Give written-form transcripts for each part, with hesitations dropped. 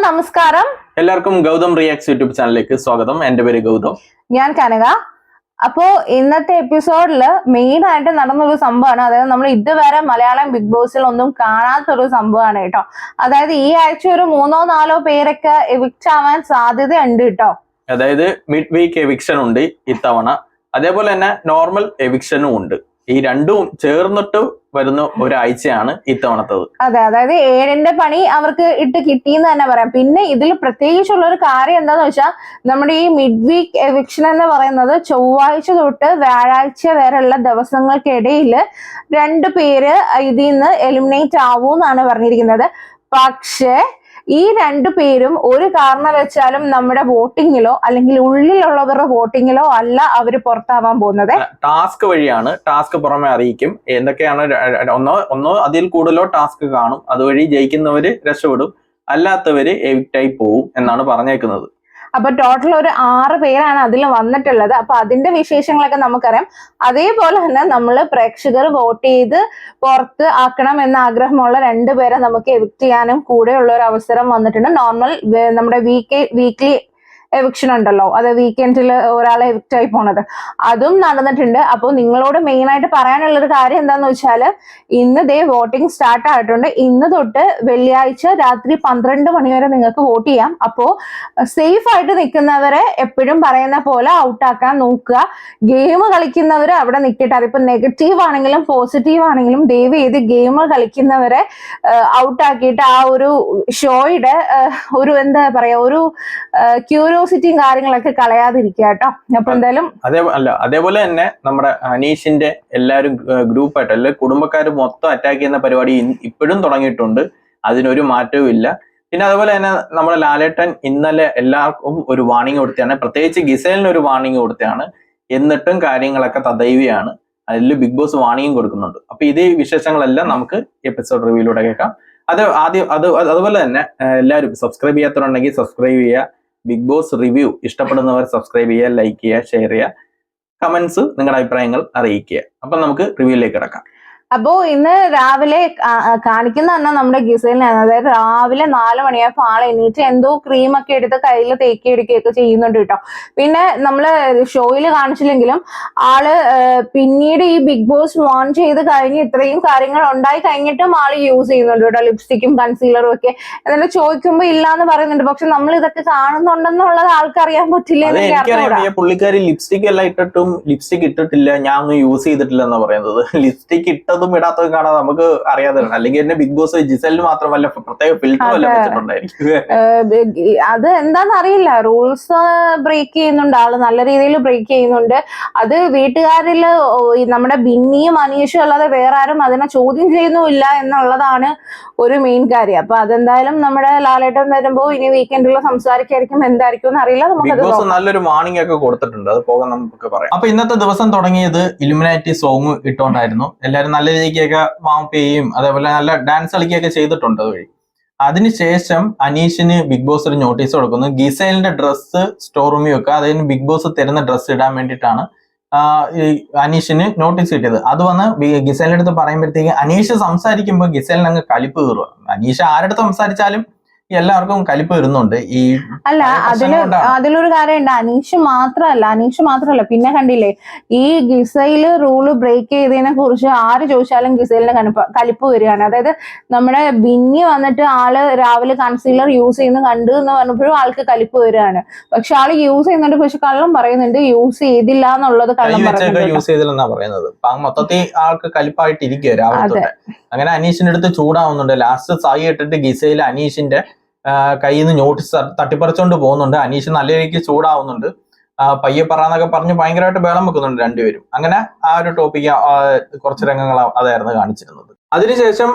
നമസ്കാരം. എല്ലാവർക്കും Gautam reacts YouTube ചാനലിലേക്ക് സ്വാഗതം. എന്റെ പേര് ഗൗതം, ഞാൻ കനക. അപ്പോ ഇന്നത്തെ എപ്പിസോഡില് മെയിൻ ആയിട്ട് നടന്നൊരു സംഭവമാണ്. അതായത് നമ്മൾ ഇതുവരെ മലയാളം ബിഗ് ബോസിൽ ഒന്നും കാണാത്തൊരു സംഭവമാണ് കേട്ടോ. അതായത് ഈ ആഴ്ച ഒരു 3-4 പേരൊക്കെ എവിക്റ്റ് ആവാൻ സാധ്യതയുണ്ട് കേട്ടോ. അതായത് മിഡ് വീക്ക് എവിക്ഷൻ ഉണ്ട് ഇത്തവണ, അതേപോലെ തന്നെ നോർമൽ എവിക്ഷനും ഉണ്ട്. ഈ രണ്ടും ചേർന്നിട്ട് വരുന്ന ഒരാഴ്ചയാണ് ഇത്തവണത്തത്. അതെ, അതായത് 7ന്റെ പണി അവർക്ക് ഇട്ട് കിട്ടിയെന്ന് തന്നെ പറയാം. പിന്നെ ഇതിൽ പ്രത്യേകിച്ചുള്ള ഒരു കാര്യം എന്താന്ന് വെച്ചാൽ, നമ്മുടെ ഈ മിഡ് വീക്ക് എവിക്ഷൻ എന്ന് പറയുന്നത് ചൊവ്വാഴ്ച തൊട്ട് വ്യാഴാഴ്ച വരെയുള്ള ദിവസങ്ങൾക്കിടയിൽ 2 പേര് ഇതിൽ നിന്ന് എലിമിനേറ്റ് ആവൂന്നാണ് പറഞ്ഞിരിക്കുന്നത്. പക്ഷേ ഈ 2 പേരും ഒരു കാരണവശാലും നമ്മുടെ വോട്ടിങ്ങിലോ അല്ലെങ്കിൽ ഉള്ളിലുള്ളവരുടെ വോട്ടിങ്ങിലോ അല്ല അവര് പുറത്താവാൻ പോകുന്നത്. ടാസ്ക് വഴിയാണ്. ടാസ്ക് പുറമെ അറിയിക്കും എന്തൊക്കെയാണ്. ഒന്നോ അതിൽ കൂടുതലോ ടാസ്ക് കാണും. അതുവഴി ജയിക്കുന്നവര് രക്ഷപ്പെടും, അല്ലാത്തവര് എവിക്റ്റായി പോവും എന്നാണ് പറഞ്ഞേക്കുന്നത്. അപ്പൊ ടോട്ടൽ ഒരു 6 പേരാണ് അതിൽ വന്നിട്ടുള്ളത്. അപ്പൊ അതിന്റെ വിശേഷങ്ങളൊക്കെ നമുക്കറിയാം. അതേപോലെ തന്നെ നമ്മൾ പ്രേക്ഷകർ വോട്ട് ചെയ്ത് പുറത്ത് ആക്കണം എന്ന ആഗ്രഹമുള്ള 2 പേരെ നമുക്ക് എവിക്റ്റ് ചെയ്യാനും കൂടെയുള്ള ഒരു അവസരം വന്നിട്ടുണ്ട്. നോർമൽ നമ്മുടെ വീക്ക്ലി എവിക്ഷൻ ഉണ്ടല്ലോ, അത് വീക്കെൻഡിൽ ഒരാളെ എവിക്റ്റ് ആയി പോണത്, അതും നടന്നിട്ടുണ്ട്. അപ്പോൾ നിങ്ങളോട് മെയിൻ ആയിട്ട് പറയാനുള്ളൊരു കാര്യം എന്താന്ന് വെച്ചാൽ, ഇന്ന് വോട്ടിംഗ് സ്റ്റാർട്ട് ആയിട്ടുണ്ട്. ഇന്ന് തൊട്ട് വെള്ളിയാഴ്ച രാത്രി 12 മണി വരെ നിങ്ങൾക്ക് വോട്ട് ചെയ്യാം. അപ്പോൾ സേഫ് ആയിട്ട് നിൽക്കുന്നവരെ എപ്പോഴും പറയുന്ന പോലെ ഔട്ടാക്കാൻ നോക്കുക. ഗെയിം കളിക്കുന്നവർ അവിടെ നിൽക്കട്ടെ. അതിപ്പോ നെഗറ്റീവ് ആണെങ്കിലും പോസിറ്റീവ് ആണെങ്കിലും ദയവ് ചെയ്ത് ഗെയിം കളിക്കുന്നവരെ ഔട്ടാക്കിയിട്ട് ആ ഒരു ഷോയുടെ ഒരു എന്താ പറയാ, ഒരു ക്യൂരിയോസിറ്റിയും കാര്യങ്ങളൊക്കെ കളയാതിരിക്കുക കേട്ടോ. അപ്പൊ എന്തായാലും അതേപോലെ തന്നെ നമ്മുടെ അനീഷിന്റെ എല്ലാവരും ഗ്രൂപ്പായിട്ട് അല്ലെങ്കിൽ കുടുംബക്കാർ മൊത്തം അറ്റാക്ക് ചെയ്യുന്ന പരിപാടി ഇപ്പോഴും തുടങ്ങിയിട്ടുണ്ട്. അതിനൊരു മാറ്റവും ഇല്ല. പിന്നെ അതുപോലെ തന്നെ നമ്മുടെ ലാലേട്ടൻ ഇന്നലെ എല്ലാവർക്കും ഒരു വാർണിംഗ് കൊടുത്തതാണ്. പ്രത്യേകിച്ച് ഗിസേലിന് ഒരു വാർണിംഗ് കൊടുത്തതാണ്. എന്നിട്ടും കാര്യങ്ങളൊക്കെ തദൈവയാണ്. അതിൽ ബിഗ് ബോസ് വാർണിംഗ് കൊടുക്കുന്നുണ്ട്. അപ്പൊ ഇതേ വിശേഷങ്ങളെല്ലാം നമുക്ക് എപ്പിസോഡ് റിവ്യൂയിലൂടെ കേൾക്കാം. അതുപോലെ തന്നെ എല്ലാവരും സബ്സ്ക്രൈബ് ചെയ്യാത്തവരുണ്ടെങ്കിൽ സബ്സ്ക്രൈബ് ചെയ്യുക. ബിഗ് ബോസ് റിവ്യൂ ഇഷ്ടപ്പെടുന്നവർ സബ്സ്ക്രൈബ് ചെയ്യുക, ലൈക്ക് ചെയ്യുക, ഷെയർ ചെയ്യുക, കമന്റ്സ് നിങ്ങളുടെ അഭിപ്രായങ്ങൾ അറിയിക്കുക. അപ്പൊ നമുക്ക് റിവ്യൂയിലേക്ക് കിടക്കാം. അപ്പോ ഇന്ന് രാവിലെ കാണിക്കുന്ന തന്നെ നമ്മുടെ ഗിസേലിനാണ്. അതായത് രാവിലെ 4 മണിയായപ്പോൾ ആളെ എണീറ്റ് എന്തോ ക്രീമൊക്കെ എടുത്ത് കയ്യിൽ തേക്കി എടുക്കുകയൊക്കെ ചെയ്യുന്നുണ്ട് കേട്ടോ. പിന്നെ നമ്മള് ഷോയിൽ കാണിച്ചില്ലെങ്കിലും ആള് പിന്നീട് ഈ ബിഗ് ബോസ് വാൺ ചെയ്ത് കഴിഞ്ഞ് ഇത്രയും കാര്യങ്ങൾ ഉണ്ടായി കഴിഞ്ഞിട്ടും ആള് യൂസ് ചെയ്യുന്നുണ്ട് കേട്ടോ, ലിപ്സ്റ്റിക്കും കൺസീലറും ഒക്കെ. എന്നിട്ട് ചോദിക്കുമ്പോ ഇല്ലാന്ന് പറയുന്നുണ്ട്. പക്ഷെ നമ്മൾ ഇതൊക്കെ കാണുന്നുണ്ടെന്നുള്ളത് ആൾക്കറിയാൻ പറ്റില്ല. പുള്ളിക്കാരി ലിപ്സ്റ്റിക് എല്ലാം ഇട്ടിട്ടും ലിപ്സ്റ്റിക് ഇട്ടിട്ടില്ല, ഞാൻ ഒന്നും യൂസ് ചെയ്തിട്ടില്ല എന്നാ പറയുന്നത്. ലിപ്സ്റ്റിക് ഇട്ടതും ഇടാത്തതും കാണാൻ നമുക്ക് അറിയാതെ. അല്ലെങ്കിൽ എന്നെ ബിഗ് ബോസ് ജിസലിന് മാത്രമല്ല പ്രത്യേക ഫിൽറ്റർ വല്ല വെച്ചിട്ടുണ്ടായിരിക്കും. അത് എന്താന്ന് അറിയില്ല. റൂൾസ് ബ്രേക്ക് ചെയ്യുന്നുണ്ട് ആള്, നല്ല രീതിയിൽ ബ്രേക്ക് ചെയ്യുന്നുണ്ട്. അത് വീട്ടുകാരിൽ നമ്മുടെ ബിന്നിയും അനീഷും അല്ലാതെ വേറെ ആരും അതിനെ ചോദ്യം ചെയ്യുന്നുമില്ല എന്നുള്ളതാണ് ഒരു മെയിൻ കാര്യം. അപ്പൊ അതെന്തായാലും നമ്മുടെ ലാലേട്ടൻ വരുമ്പോ ഇനി വീക്കെൻഡിൽ സംസാരിക്കായിരിക്കും. എന്തായിരിക്കും എന്ന് അറിയില്ല. നമുക്ക് നല്ലൊരു വാർണിംഗ് ഒക്കെ കൊടുത്തിട്ടുണ്ട്, അത് പോകാൻ നമുക്ക് പറയാം. അപ്പൊ ഇന്നത്തെ ദിവസം തുടങ്ങിയത് ഇലുമിനാറ്റി സോങ് ഇട്ടുകൊണ്ടായിരുന്നു. എല്ലാവരും നല്ല രീതിക്കൊക്കെ വാംപ് ചെയ്യും, അതേപോലെ നല്ല ഡാൻസ് കളിക്കുകയൊക്കെ ചെയ്തിട്ടുണ്ട് അതുവഴി. അതിനുശേഷം അനീഷിന് ബിഗ് ബോസ് ഒരു നോട്ടീസ് കൊടുക്കുന്നു. ഗിസൈലിന്റെ ഡ്രസ്സ് സ്റ്റോർ റൂമിൽ വെക്കുക, അതിന് ബിഗ് ബോസ് തരുന്ന ഡ്രസ്സ് ഇടാൻ വേണ്ടിയിട്ടാണ് അനീഷിന് നോട്ടീസ് കിട്ടിയത്. അത് വന്ന് ഗിസൈലിന്റെ അടുത്ത് പറയുമ്പോഴത്തേക്ക് അനീഷ് സംസാരിക്കുമ്പോൾ ഗിസൈലിന് അങ്ങ് കലിപ്പ് കയറുക. അനീഷ് ആരടുത്ത് സംസാരിച്ചാലും എല്ലാവർക്കും കലിപ്പ് വരുന്നുണ്ട്. ഈ അല്ല അതിലൊരു കാര്യമുണ്ട്. അനീഷ് മാത്രമല്ല പിന്നെ കണ്ടില്ലേ, ഈ ഗിസൈല് റൂള് ബ്രേക്ക് ചെയ്തതിനെ കുറിച്ച് ആര് ചോദിച്ചാലും ഗിസൈലിന് കലിപ്പ് വരികയാണ്. അതായത് നമ്മുടെ ബിന്നി വന്നിട്ട് ആള് രാവിലെ കൺസീലർ യൂസ് ചെയ്യുന്ന കണ്ടു എന്ന് പറഞ്ഞപ്പോഴും ആൾക്ക് കലിപ്പ് വരികയാണ്. പക്ഷെ ആള് യൂസ് ചെയ്യുന്നുണ്ട്, പക്ഷെ കള്ളം പറയുന്നുണ്ട് യൂസ് ചെയ്തില്ല എന്നുള്ളത് കള്ളം പറയുന്നത്. മൊത്തത്തിൽ ആൾക്ക് കലിപ്പായിട്ടിരിക്കുക രാവിലെ. അങ്ങനെ അനീഷിന്റെ അടുത്ത് ചൂടാവുന്നുണ്ട്. ലാസ്റ്റ് സായി ഇട്ടിട്ട് ഗിസൈൽ അനീഷിന്റെ കയ്യിൽ നിന്ന് നോട്ടീസ് തട്ടിപ്പറിച്ചോണ്ട് പോകുന്നുണ്ട്. അനീഷ് നല്ല രീതിക്ക് ചൂടാവുന്നുണ്ട്. പയ്യെ പറയാന്നൊക്കെ പറഞ്ഞ് ഭയങ്കരമായിട്ട് ബഹളം വെക്കുന്നുണ്ട് രണ്ടുപേരും. അങ്ങനെ ആ ഒരു ടോപ്പിക്ക് കുറച്ച് രംഗങ്ങൾ അതായിരുന്നു കാണിച്ചിരുന്നത്. അതിനുശേഷം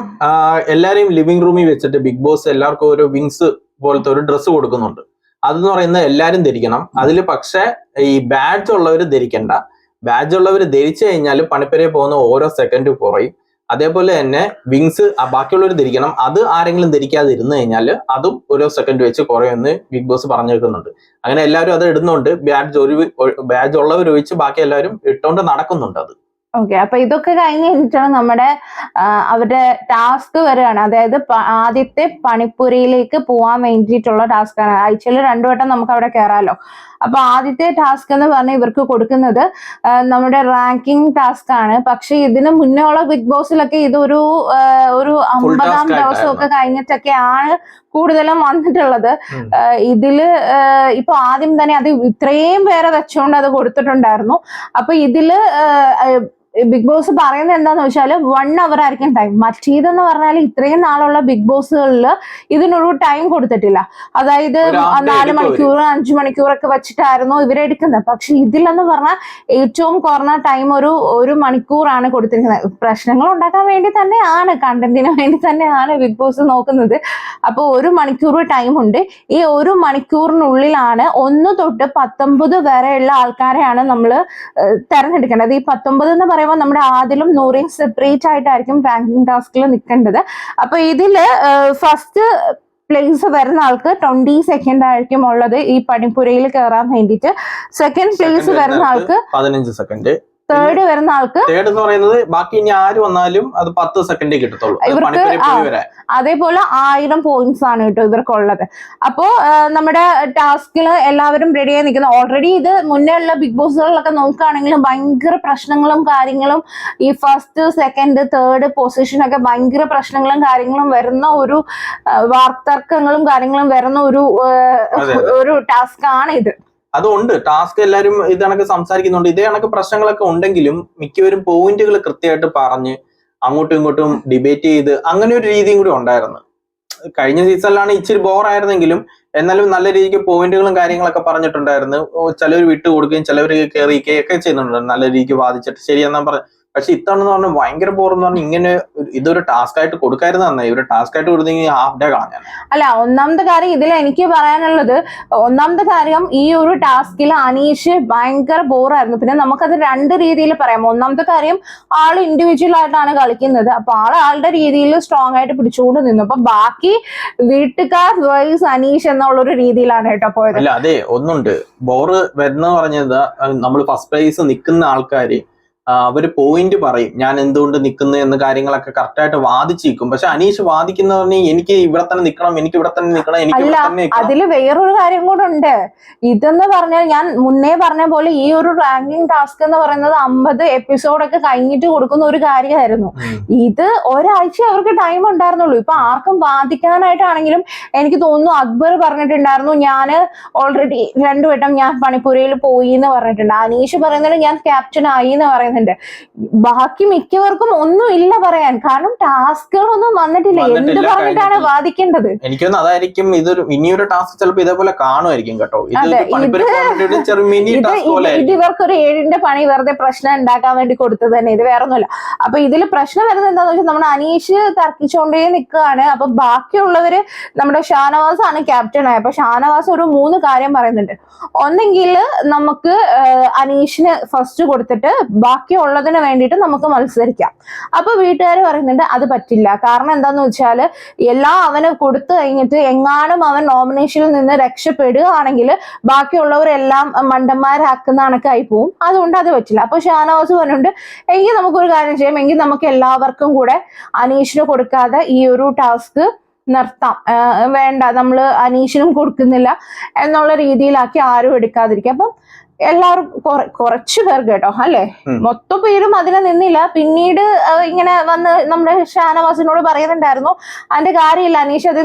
എല്ലാരെയും ലിവിംഗ് റൂമിൽ വെച്ചിട്ട് ബിഗ് ബോസ് എല്ലാവർക്കും ഒരു വിങ്സ് പോലത്തെ ഒരു ഡ്രസ്സ് കൊടുക്കുന്നുണ്ട്. അതെന്ന് പറയുന്നത് എല്ലാരും ധരിക്കണം. അതിൽ പക്ഷെ ഈ ബാഡ്ജ് ഉള്ളവർ ധരിക്കണ്ട. ബാഡ്ജ് ഉള്ളവർ ധരിച്ചു കഴിഞ്ഞാൽ പണിപ്പരയിൽ പോകുന്ന ഓരോ സെക്കൻഡ് കുറയും. അതേപോലെ തന്നെ വിങ്സ് ബാക്കിയുള്ളവർ ധരിക്കണം. അത് ആരെങ്കിലും ധരിക്കാതെ ഇരുന്ന് കഴിഞ്ഞാൽ അതും ഓരോ സെക്കൻഡ് വെച്ച് കുറയുമെന്ന് ബിഗ് ബോസ് പറഞ്ഞേക്കുന്നുണ്ട്. അങ്ങനെ എല്ലാവരും അത് ഇടുന്നുണ്ട്. ബാഡ്ജ് ഉള്ളവർ ഒഴിച്ച് ബാക്കി എല്ലാവരും ഇട്ടുകൊണ്ട് നടക്കുന്നുണ്ട്. അത് ഓക്കെ, അപ്പൊ ഇതൊക്കെ കഴിഞ്ഞ് കഴിഞ്ഞിട്ടാണ് നമ്മുടെ അവരുടെ ടാസ്ക് വരികയാണ്. അതായത് ആദ്യത്തെ പണിപ്പുരയിലേക്ക് പോവാൻ വേണ്ടിയിട്ടുള്ള ടാസ്ക് ആണ്. ആഴ്ചയിൽ 2 വട്ടം നമുക്ക് അവിടെ കയറാലോ. അപ്പൊ ആദ്യത്തെ ടാസ്ക് എന്ന് പറഞ്ഞാൽ ഇവർക്ക് കൊടുക്കുന്നത് നമ്മുടെ റാങ്കിങ് ടാസ്ക് ആണ്. പക്ഷെ ഇതിന് മുന്നേ ഉള്ള ബിഗ് ബോസിലൊക്കെ ഇതൊരു ഒരു 50-ാം ദിവസമൊക്കെ കഴിഞ്ഞിട്ടൊക്കെയാണ് കൂടുതലും വന്നിട്ടുള്ളത്. ഇതില് ഇപ്പൊ ആദ്യം തന്നെ അത് ഇത്രയും പേരെ വെച്ചുകൊണ്ട് അത് കൊടുത്തിട്ടുണ്ടായിരുന്നു. അപ്പൊ ഇതില് ബിഗ് ബോസ് പറയുന്നത് എന്താന്ന് വെച്ചാൽ 1 അവർ ആയിരിക്കും ടൈം. മറ്റേതെന്ന് പറഞ്ഞാൽ ഇത്രയും നാളുള്ള ബിഗ് ബോസുകളിൽ ഇതിനൊരു ടൈം കൊടുത്തിട്ടില്ല. അതായത് 4 മണിക്കൂർ 5 മണിക്കൂറൊക്കെ വെച്ചിട്ടായിരുന്നു ഇവരെടുക്കുന്നത്. പക്ഷെ ഇതിലെന്ന് പറഞ്ഞാൽ ഏറ്റവും കുറഞ്ഞ ടൈം ഒരു മണിക്കൂറാണ് കൊടുത്തിരിക്കുന്നത്. പ്രശ്നങ്ങൾ ഉണ്ടാക്കാൻ വേണ്ടി തന്നെയാണ്, കണ്ടന്റിന് വേണ്ടി തന്നെയാണ് ബിഗ് ബോസ് നോക്കുന്നത്. അപ്പൊ 1 മണിക്കൂർ ടൈം ഉണ്ട്. ഈ 1 മണിക്കൂറിനുള്ളിലാണ് 1 തൊട്ട് 19 വരെയുള്ള ആൾക്കാരെയാണ് നമ്മൾ തെരഞ്ഞെടുക്കേണ്ടത്. ഈ 19 എന്ന് പറയുമ്പോൾ നമ്മുടെ ആദിലും നൂറയും സെപ്പറേറ്റ് ആയിട്ടായിരിക്കും റാങ്കിങ് ടാസ്കിൽ നിൽക്കേണ്ടത്. അപ്പൊ ഇതില് ഫസ്റ്റ് പ്ലേസ് വരുന്ന ആൾക്ക് 20 സെക്കൻഡ് ആയിരിക്കും ഉള്ളത് ഈ പണിപ്പുരയിൽ കയറാൻ വേണ്ടിയിട്ട്. സെക്കൻഡ് പ്ലേസ് വരുന്ന ആൾക്ക് 15 സെക്കൻഡ്. തേർഡ് വരുന്ന ആൾക്ക് തേർഡ് എന്ന് പറയുന്നത് ബാക്കി ഇനി ആര് വന്നാലും അത് 10 സെക്കൻഡേ കിട്ടത്തുള്ളൂ. അതേപോലെ 1000 പോയിന്റ്സ് ആണ് കേട്ടോ ഇവർക്കുള്ളത്. അപ്പോ നമ്മുടെ ടാസ്കിൽ എല്ലാവരും റെഡിയായി നിൽക്കുന്നു. ഓൾറെഡി ഇത് മുന്നേ ഉള്ള ബിഗ് ബോസുകളിലൊക്കെ നോക്കുകയാണെങ്കിലും ഭയങ്കര പ്രശ്നങ്ങളും കാര്യങ്ങളും, ഈ ഫസ്റ്റ് സെക്കൻഡ് തേർഡ് പൊസിഷനൊക്കെ ഭയങ്കര പ്രശ്നങ്ങളും കാര്യങ്ങളും വരുന്ന ഒരു വാർത്തർക്കങ്ങളും കാര്യങ്ങളും വരുന്ന ഒരു ടാസ്ക് ആണ് ഇത്. അതുകൊണ്ട് ടാസ്ക് എല്ലാവരും ഇത് കണക്ക് സംസാരിക്കുന്നുണ്ട്. ഇതേ കണക്ക് പ്രശ്നങ്ങളൊക്കെ ഉണ്ടെങ്കിലും മിക്കവരും പോയിന്റുകൾ കൃത്യമായിട്ട് പറഞ്ഞ് അങ്ങോട്ടും ഇങ്ങോട്ടും ഡിബേറ്റ് ചെയ്ത് അങ്ങനെ ഒരു രീതിയും കൂടി ഉണ്ടായിരുന്നു. കഴിഞ്ഞ സീസണിലാണ് ഇച്ചിരി ബോറായിരുന്നെങ്കിലും എന്നാലും നല്ല രീതിക്ക് പോയിന്റുകളും കാര്യങ്ങളൊക്കെ പറഞ്ഞിട്ടുണ്ടായിരുന്നു. ചിലവർ വിട്ടു കൊടുക്കുകയും ചിലവർ കയറിയൊക്കെ ചെയ്യുന്നുണ്ട്, നല്ല രീതിക്ക് വാദിച്ചിട്ട് ശരിയെന്നാ പറഞ്ഞു. പക്ഷെ ഇത്തവണ എന്ന് പറഞ്ഞാൽ ഭയങ്കര ബോറെന്ന് പറഞ്ഞാൽ ഇങ്ങനെ ഇതൊരു ടാസ്ക് ആയിട്ട് കൊടുക്കായിരുന്നു. നന്നായി ഒരു ടാസ്ക് ആയിട്ട് കൊടുത്തെങ്കിൽ ഹാഫ് ഡേ കളഞ്ഞാൽ. അല്ല, ഒന്നാമത്തെ കാര്യം ഇതിൽ എനിക്ക് പറയാനുള്ളത്, ഒന്നാമത്തെ കാര്യം ഈ ഒരു ടാസ്കിൽ അനീഷ് ഭയങ്കര ബോറായിരുന്നു. പിന്നെ നമുക്കത് 2 രീതിയിൽ പറയാം. ഒന്നാമത്തെ കാര്യം ആള് ഇൻഡിവിജ്വൽ ആയിട്ടാണ് കളിക്കുന്നത്. അപ്പൊ ആളുടെ രീതിയിൽ സ്ട്രോങ് ആയിട്ട് പിടിച്ചുകൊണ്ട് നിന്നു. അപ്പൊ ബാക്കി വീട്ടുകാർ വേഴ്സ് അനീഷ് എന്നുള്ളൊരു രീതിയിലാണ് കേട്ടോ പോയത്. അല്ല, അതെ, ഒന്നുണ്ട് ബോറ് വരുന്ന പറഞ്ഞത് നമ്മൾ ഫസ്റ്റ് പ്രൈസ് നിൽക്കുന്ന ആൾക്കാര് അവര് പോയിന്റ് പറയും, ഞാൻ എന്തുകൊണ്ട് നിൽക്കുന്നു എന്ന് കാര്യങ്ങളൊക്കെ കറക്റ്റായിട്ട് വാദിച്ചിരിക്കും. പക്ഷെ അനീഷ് വാദിക്കുന്ന പറഞ്ഞാൽ എനിക്ക് ഇവിടെ തന്നെ നിൽക്കണം, എനിക്ക് ഇവിടെ തന്നെ നിൽക്കണം, എനിക്ക് ഇവിടെ തന്നെ നിൽക്കണം. അതില് വേറൊരു കാര്യം കൂടെ ഉണ്ട്. ഇതെന്ന് പറഞ്ഞാൽ ഞാൻ മുന്നേ പറഞ്ഞ പോലെ ഈ ഒരു റാങ്കിങ് ടാസ്ക് എന്ന് പറയുന്നത് 50 എപ്പിസോഡൊക്കെ കഴിഞ്ഞിട്ട് കൊടുക്കുന്ന ഒരു കാര്യമായിരുന്നു. ഇത് ഒരാഴ്ച അവർക്ക് ടൈം ഉണ്ടായിരുന്നുള്ളൂ. ഇപ്പൊ ആർക്കും വാദിക്കാനായിട്ടാണെങ്കിലും എനിക്ക് തോന്നുന്നു അക്ബർ പറഞ്ഞിട്ടുണ്ടായിരുന്നു, ഞാൻ ഓൾറെഡി 2 വട്ടം ഞാൻ പണിപ്പുരയിൽ പോയി എന്ന് പറഞ്ഞിട്ടുണ്ട്. അനീഷ് പറയുന്നത് ഞാൻ ക്യാപ്റ്റൻ ആയി എന്ന് പറയുന്നത്. ബാക്കി മിക്കവർക്കും ഒന്നും ഇല്ല പറയാൻ. കാരണം ടാസ്കുകളൊന്നും വന്നിട്ടില്ല. എന്ത് പറഞ്ഞിട്ടാണ് വാദിക്കേണ്ടത്? എനിക്കൊന്നും അതായിരിക്കും ഇതൊരു ഇനിയൊരു ടാസ്ക് ചിലപ്പോൾ ഇതേപോലെ കാണുമായിരിക്കും കേട്ടോ. ഇത് ഇവർക്കൊരു 7ന്റെ പണി വെറുതെ പ്രശ്നം ഉണ്ടാക്കാൻ വേണ്ടി കൊടുത്തത് തന്നെ. ഇത് വേറെ ഒന്നുമില്ല. അപ്പൊ ഇതിൽ പ്രശ്നം വരുന്നത് എന്താന്ന് വെച്ചാൽ നമ്മുടെ അനീഷ് തർക്കിച്ചുകൊണ്ടേ നിൽക്കുകയാണ്. അപ്പൊ ബാക്കിയുള്ളവര് നമ്മുടെ ഷാനവാസ് ആണ് ക്യാപ്റ്റനായി. അപ്പൊ ഷാനവാസ് ഒരു 3 കാര്യം പറയുന്നുണ്ട്. ഒന്നെങ്കിൽ നമുക്ക് അനീഷിന് ഫസ്റ്റ് കൊടുത്തിട്ട് ബാക്കിയുള്ളതിന് വേണ്ടിയിട്ട് നമുക്ക് മത്സരിക്കാം. അപ്പൊ വീട്ടുകാർ പറയുന്നുണ്ട് അത് പറ്റില്ല. കാരണം എന്താന്ന് വെച്ചാൽ എല്ലാം അവന് കൊടുത്തു കഴിഞ്ഞിട്ട് എങ്ങാനും അവൻ നോമിനേഷനിൽ നിന്ന് രക്ഷപ്പെടുകയാണെങ്കിൽ ബാക്കിയുള്ളവരെല്ലാം മണ്ടന്മാരാക്കുന്ന കണക്കായി പോവും. അതുകൊണ്ട് അത് പറ്റില്ല. അപ്പൊ ഷാനവാസ് പറഞ്ഞിട്ടുണ്ട്, എങ്കിൽ നമുക്കൊരു കാര്യം ചെയ്യാം, എങ്കിൽ നമുക്ക് എല്ലാവർക്കും കൂടെ അനീഷിന് കൊടുക്കാതെ ഈ ഒരു ടാസ്ക് നിർത്താം, വേണ്ട നമ്മൾ അനീഷിനും കൊടുക്കുന്നില്ല എന്നുള്ള രീതിയിലാക്കി ആരും എടുക്കാതിരിക്കുക. അപ്പം എല്ലാവരും കുറച്ചു പേർ കേട്ടോ, അല്ലെ, മൊത്തം പേരും അതിനെ നിന്നില്ല. പിന്നീട് ഇങ്ങനെ വന്ന് നമ്മുടെ ഷാനവാസിനോട് പറയുന്നുണ്ടായിരുന്നു അതിന്റെ കാര്യമില്ല അനീഷ് അത്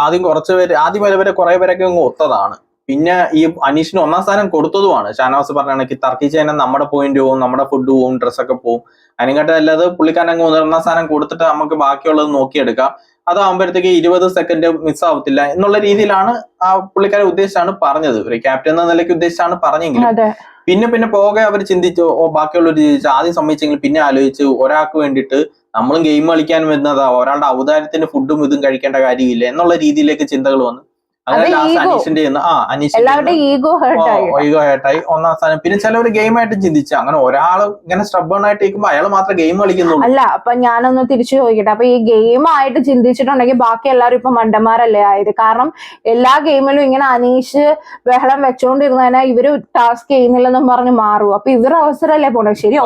ആദ്യം കുറച്ച് പേര് ആദ്യം വരെ കുറെ പേരൊക്കെ ഒത്തതാണ്. പിന്നെ ഈ അനീഷിന് 1ാം സ്ഥാനം കൊടുത്തതുമാണ്. ഷാനവാസ് പറഞ്ഞാണെങ്കിൽ തർക്കിച്ച് തന്നെ നമ്മുടെ പോയിന്റ് പോവും, നമ്മുടെ ഫുഡ് പോവും, ഡ്രസ്സൊക്കെ പോവും. അതിനെക്കാട്ടും അല്ലാതെ പുള്ളിക്കാരൻ 1ാം സ്ഥാനം കൊടുത്തിട്ട് നമുക്ക് ബാക്കിയുള്ളത് നോക്കിയെടുക്കാം. അതാകുമ്പോഴത്തേക്ക് 20 സെക്കൻഡ് മിസ്സാവത്തില്ല എന്നുള്ള രീതിയിലാണ് ആ പുള്ളിക്കാരെ ഉദ്ദേശിച്ചാണ് പറഞ്ഞത്. ഒരു ക്യാപ്റ്റൻ എന്ന നിലയ്ക്ക് ഉദ്ദേശിച്ചാണ് പറഞ്ഞെങ്കിലും പിന്നെ പോകെ അവർ ചിന്തിച്ചു, ബാക്കിയുള്ളവർ ചിന്തിച്ചു, ആദ്യം സമ്മതിച്ചെങ്കിൽ പിന്നെ ആലോചിച്ച് ഒരാൾക്ക് വേണ്ടിയിട്ട് നമ്മളും ഗെയിം കളിക്കാൻ വരുന്നതാ, ഒരാളുടെ ഔദാര്യത്തിന് ഫുഡും ഇതും കഴിക്കേണ്ട കാര്യമില്ല എന്നുള്ള രീതിയിലേക്ക് ചിന്തകൾ വന്നു. അങ്ങനെ ലാസ്റ്റ് ego. അനീഷിന്റെ എല്ലാവരുടെയും ഈഗോ ഹേർട്ടായി. ഈഗോ ഹേർട്ടായി 1ാം സ്ഥാനം. പിന്നെ ചിലവർ ഗെയിമായിട്ട് ചിന്തിച്ചു, അങ്ങനെ ഒരാൾ ഇങ്ങനെ സ്റ്റബേൺ ആയിട്ട് ഇരിക്കുമ്പോൾ അയാൾ മാത്രം ഗെയിം കളിക്കുന്നുള്ളൂ. അല്ല, അപ്പൊ ഞാനൊന്ന് തിരിച്ചു ചോദിക്കട്ടെ, അപ്പൊ ഈ ഗെയിം ആയിട്ട് ചിന്തിച്ചിട്ടുണ്ടെങ്കിൽ ബാക്കി എല്ലാവരും ഇപ്പൊ മണ്ടന്മാരല്ലേ ആയത്? കാരണം എല്ലാ ഗെയിമിലും ഇങ്ങനെ അനീഷ് ബഹളം വെച്ചോണ്ടിരുന്നതിനാ ഇവര് ടാസ്ക് ചെയ്യുന്നില്ലെന്നും പറഞ്ഞ് മാറും. അപ്പൊ ഇവരുടെ അവസരമല്ലേ പോണേ? ശരി,